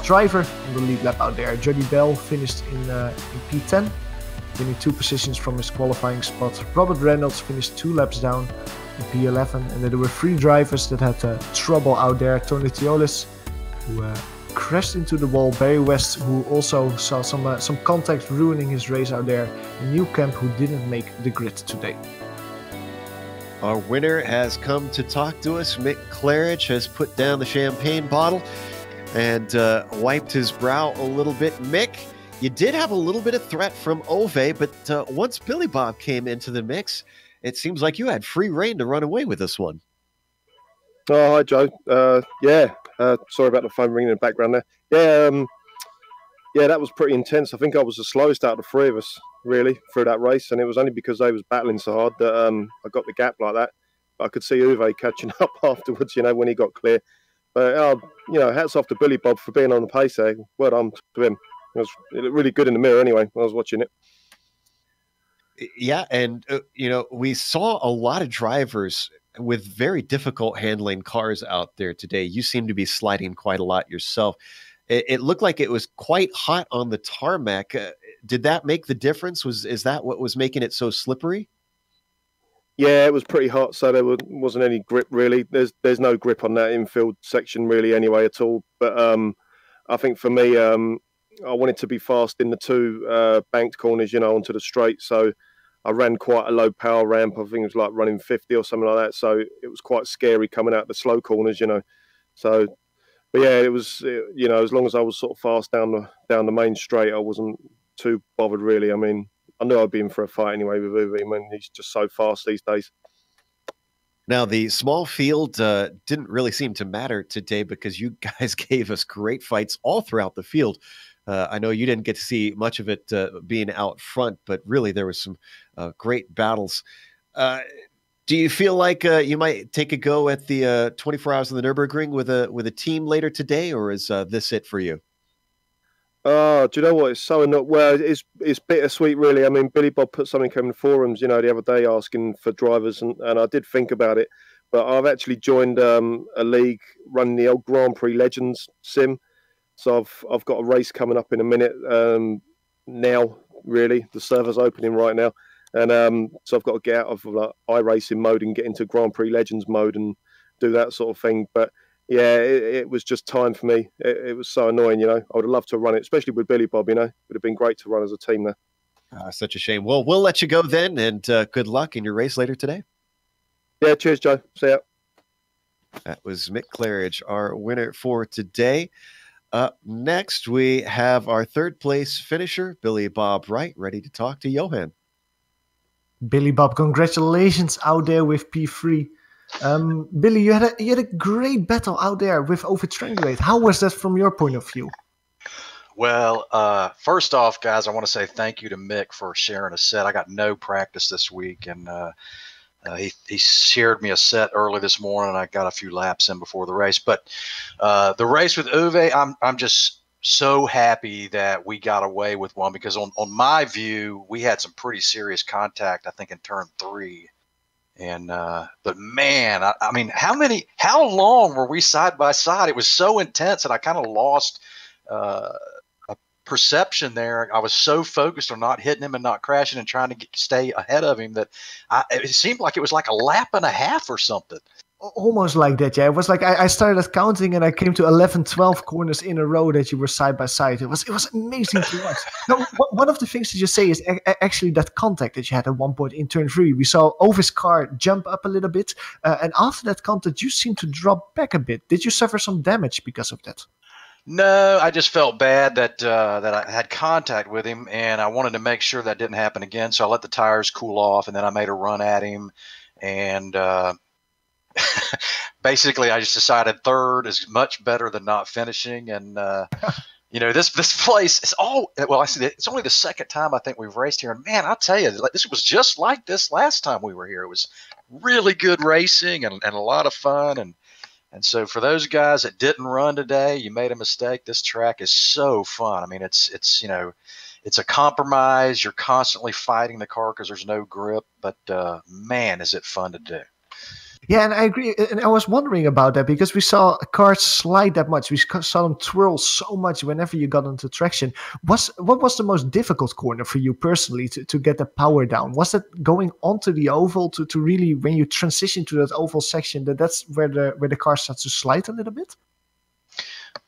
driver on the lead lap out there. Jody Bell finished in P10, winning 2 positions from his qualifying spot. Robert Reynolds finished 2 laps down in P11, and then there were 3 drivers that had trouble out there. Tony Teolis, who crashed into the wall. Barry West, who also saw some contact ruining his race out there. And New Camp, who didn't make the grid today. Our winner has come to talk to us. Mick Claridge has put down the champagne bottle and wiped his brow a little bit. Mick, you did have a little bit of threat from Ove, but once Billy Bob came into the mix, it seems like you had free reign to run away with this one. Oh, hi, Joe. Sorry about the phone ringing in the background there. Yeah, that was pretty intense. I think I was the slowest out of the 3 of us, really, through that race, and it was only because they was battling so hard that I got the gap like that. But I could see Uwe catching up afterwards, when he got clear. But, hats off to Billy Bob for being on the pace there. Well done to him. It looked really good in the mirror anyway when I was watching it. Yeah, and, we saw a lot of drivers with very difficult handling cars out there today. You seem to be sliding quite a lot yourself. It looked like it was quite hot on the tarmac. Did that make the difference? Is that what was making it so slippery? Yeah, it was pretty hot, so there wasn't any grip really. There's no grip on that infield section really anyway at all. But I think for me, I wanted to be fast in the 2 banked corners, onto the straight. So I ran quite a low power ramp. I think it was like running 50 or something like that. So it was quite scary coming out the slow corners, So, but yeah, it was, as long as I was sort of fast down the main straight, I wasn't too bothered really. I mean, I knew I'd be in for a fight anyway with Uwe. I mean, he's just so fast these days. Now, the small field didn't really seem to matter today because you guys gave us great fights all throughout the field. I know you didn't get to see much of it being out front, but really there was some great battles. Do you feel like you might take a go at the 24 Hours of the Nürburgring with a team later today, or is this it for you? Oh, do you know what? It's so annoying. Well, it's bittersweet, really. I mean, Billy Bob put something in the forums, the other day asking for drivers, and I did think about it. But I've actually joined a league running the old Grand Prix Legends sim. So I've got a race coming up in a minute now, really. The server's opening right now. And so I've got to get out of like iRacing mode and get into Grand Prix Legends mode and do that sort of thing. But yeah, it was just time for me. It was so annoying, I would have loved to run it, especially with Billy Bob, It would have been great to run as a team there. Such a shame. Well, we'll let you go then, and good luck in your race later today. Yeah, cheers, Joe. See ya. That was Mick Claridge, our winner for today. Up next, we have our 3rd place finisher, Billy Bob Wright, ready to talk to Johan. Billy Bob, congratulations out there with P3. Billy, you had a great battle out there with Ove Trangrade. How was that from your point of view? Well, first off, guys, I want to say thank you to Mick for sharing a set. I got no practice this week, and he shared me a set early this morning, and I got a few laps in before the race. But the race with Uwe, I'm just so happy that we got away with one, because on my view, we had some pretty serious contact, I think, in turn 3. And but man, I mean, how long were we side by side? It was so intense that I kind of lost a perception there. I was so focused on not hitting him and not crashing and trying to stay ahead of him that it seemed like it was like a lap and a half or something. Almost like that, yeah. It was like I started counting and I came to 11, 12 corners in a row that you were side by side. It was amazing to watch. Now, one of the things that you say is actually that contact that you had at one point in turn 3. We saw Ovis' car jump up a little bit, and after that contact, you seemed to drop back a bit. Did you suffer some damage because of that? No, I just felt bad that I had contact with him, and I wanted to make sure that didn't happen again. So I let the tires cool off, and then I made a run at him, and basically I just decided third is much better than not finishing. And this place is it's only the second time I think we've raced here, and man, I'll tell you, this was just like this last time we were here. It was really good racing and a lot of fun. And so for those guys that didn't run today, you made a mistake. This track is so fun. I mean, it's a compromise. You're constantly fighting the car because there's no grip, but man, is it fun to do. Yeah, and I agree. And I was wondering about that because we saw cars slide that much. We saw them twirl so much whenever you got into traction. What was the most difficult corner for you personally to get the power down? Was it going onto the oval to really, when you transition to that oval section, that's where the car starts to slide a little bit?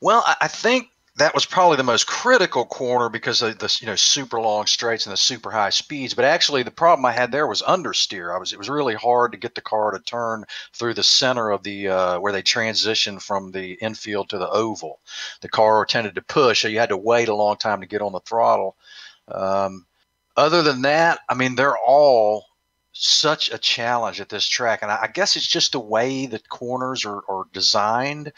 Well, I think that was probably the most critical corner because of the super long straights and the super high speeds. But actually, the problem I had there was understeer. It was really hard to get the car to turn through the center of the where they transitioned from the infield to the oval. The car tended to push, so you had to wait a long time to get on the throttle. Other than that, I mean, they're all such a challenge at this track, and I guess it's just the way the corners are designed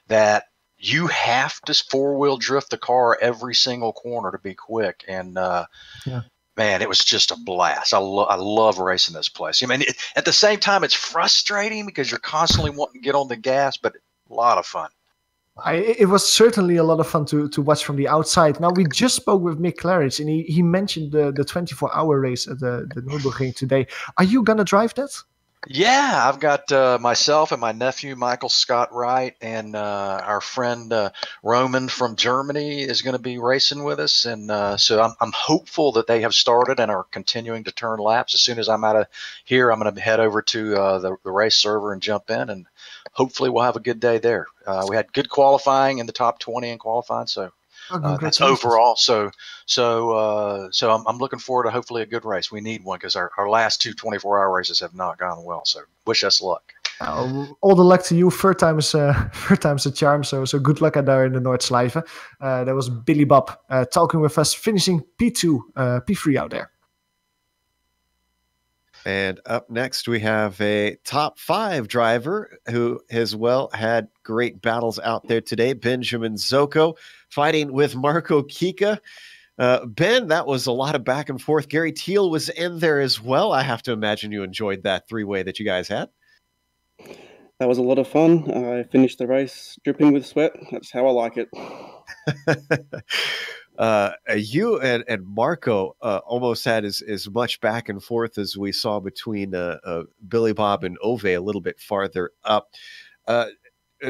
that you have to four-wheel drift the car every single corner to be quick. And man, it was just a blast. I love racing this place. I mean, at the same time, it's frustrating because you're constantly wanting to get on the gas, but a lot of fun. It was certainly a lot of fun to watch from the outside. Now, we just spoke with Mick Claridge, and he mentioned the 24-hour race at the Nürburgring today. Are you going to drive that? Yeah, I've got myself and my nephew, Michael Scott Wright, and our friend Roman from Germany is going to be racing with us. And so I'm hopeful that they have started and are continuing to turn laps. As soon as I'm out of here, I'm going to head over to the race server and jump in, and hopefully we'll have a good day there. We had good qualifying in the top 20 in qualifying, so that's overall. So I'm looking forward to hopefully a good race. We need one because our last two 24-hour races have not gone well. So wish us luck. All the luck to you. Third time's a charm. So good luck out there in the Noordslijven. That was Billy Bob talking with us, finishing P2, P3 out there. And up next, we have a top 5 driver who as well had great battles out there today. Benjamin Zocco fighting with Marco Kika. Ben, that was a lot of back and forth. Gary Thiel was in there as well. I have to imagine you enjoyed that 3-way that you guys had. That was a lot of fun. I finished the race dripping with sweat. That's how I like it. You and Marco almost had as much back and forth as we saw between Billy Bob and Ove a little bit farther up.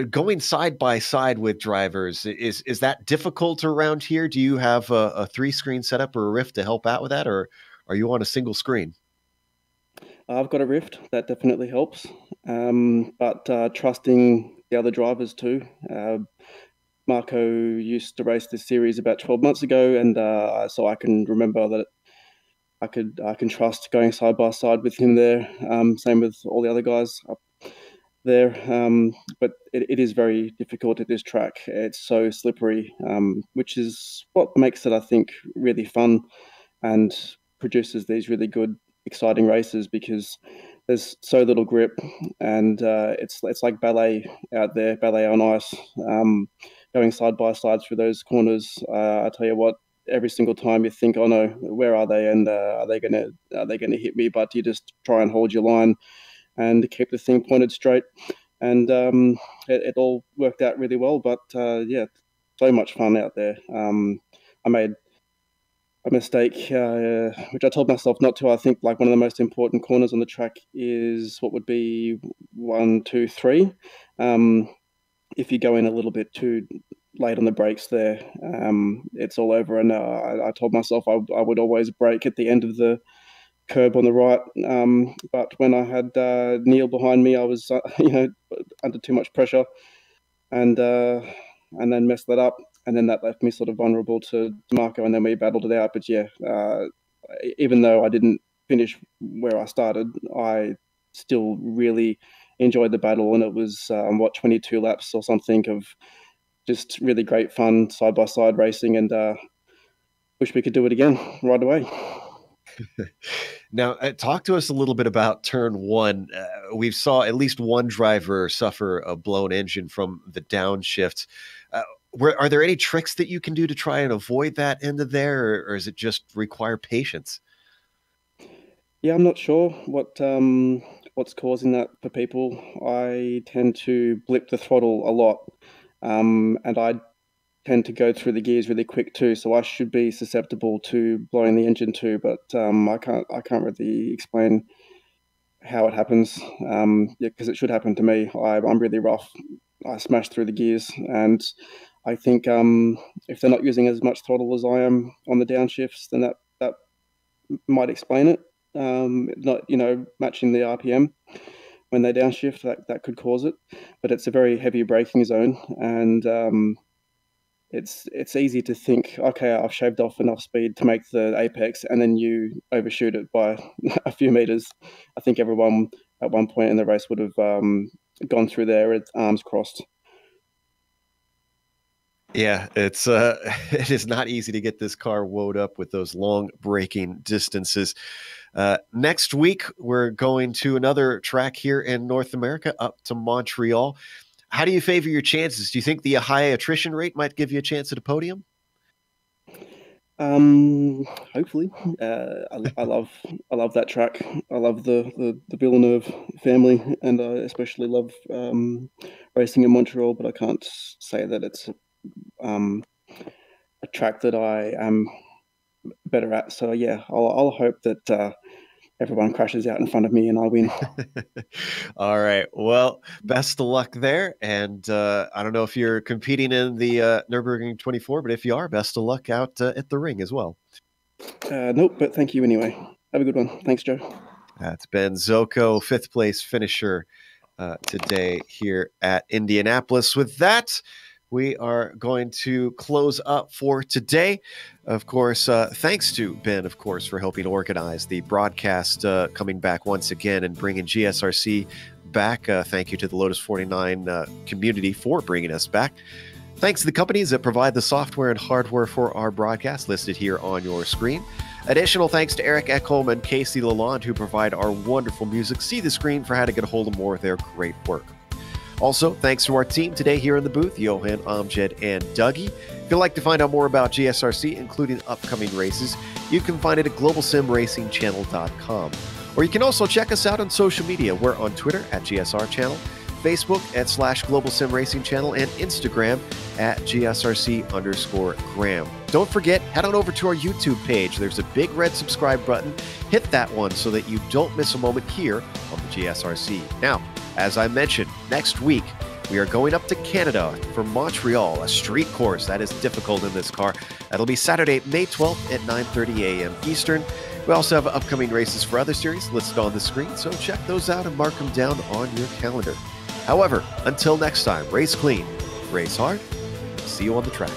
Going side by side with drivers, is that difficult around here? Do you have a 3-screen setup or a Rift to help out with that, or are you on a single screen? I've got a Rift. That definitely helps. But trusting the other drivers too. Marco used to race this series about 12 months ago, and so I can remember that I can trust going side by side with him there. Same with all the other guys up there. But it is very difficult at this track. It's so slippery, which is what makes it, I think, really fun and produces these really good, exciting races because there's so little grip, and it's like ballet out there, ballet on ice. Going side by side through those corners, I tell you what, every single time you think, oh no, where are they, and are they gonna hit me? But you just try and hold your line and keep the thing pointed straight, and it all worked out really well. But yeah, so much fun out there. I made a mistake, which I told myself not to. I think like one of the most important corners on the track is what would be 1, 2, 3. If you go in a little bit too late on the brakes there, it's all over. And I told myself I would always brake at the end of the curb on the right. But when I had Neil behind me, I was under too much pressure, and then messed that up. And then that left me sort of vulnerable to Marco, and then we battled it out. But yeah, even though I didn't finish where I started, I still really enjoyed the battle, and it was 22 laps or something of just really great fun side-by-side racing, and wish we could do it again right away. Now, talk to us a little bit about turn 1. We saw at least one driver suffer a blown engine from the downshift. Are there any tricks that you can do to try and avoid that end of there, or is it just require patience? Yeah, I'm not sure what's causing that for people. I tend to blip the throttle a lot, and I tend to go through the gears really quick too. So I should be susceptible to blowing the engine too, but I can't really explain how it happens. Because it should happen to me. I'm really rough. I smash through the gears, and I think if they're not using as much throttle as I am on the downshifts, then that might explain it. Not matching the RPM when they downshift, that could cause it. But it's a very heavy braking zone, and it's easy to think, okay, I've shaved off enough speed to make the apex, and then you overshoot it by a few meters. I think everyone at one point in the race would have gone through there with arms crossed. Yeah, it is not easy to get this car woed up with those long braking distances. Next week, we're going to another track here in North America, up to Montreal. How do you favor your chances? Do you think the high attrition rate might give you a chance at a podium? Hopefully. I love that track. I love the Villeneuve family, and I especially love racing in Montreal. But I can't say that it's a track that I am better at. So yeah, I'll hope that everyone crashes out in front of me and I win. All right. Well, best of luck there. And I don't know if you're competing in the Nürburgring 24, but if you are, best of luck out at the ring as well. Nope, but thank you anyway. Have a good one. Thanks, Joe. That's Ben Zocco, 5th place finisher today here at Indianapolis. With that, we are going to close up for today. Of course, thanks to Ben, of course, for helping organize the broadcast coming back once again and bringing GSRC back. Thank you to the Lotus 49 community for bringing us back. Thanks to the companies that provide the software and hardware for our broadcast listed here on your screen. Additional thanks to Eric Ekholm and Casey Lalonde, who provide our wonderful music. See the screen for how to get a hold of more of their great work. Also, thanks to our team today here in the booth, Johan, Amjed, and Dougie. If you'd like to find out more about GSRC, including upcoming races, you can find it at globalsimracingchannel.com. Or you can also check us out on social media. We're on Twitter at GSR Channel, Facebook at /GlobalSimRacingChannel, and Instagram at GSRC_Graham. Don't forget, head on over to our YouTube page. There's a big red subscribe button. Hit that one so that you don't miss a moment here on the GSRC. Now, as I mentioned, next week, we are going up to Canada for Montreal, a street course. That is difficult in this car. That'll be Saturday, May 12th at 9:30 a.m. Eastern. We also have upcoming races for other series listed on the screen, so check those out and mark them down on your calendar. However, until next time, race clean, race hard, see you on the track.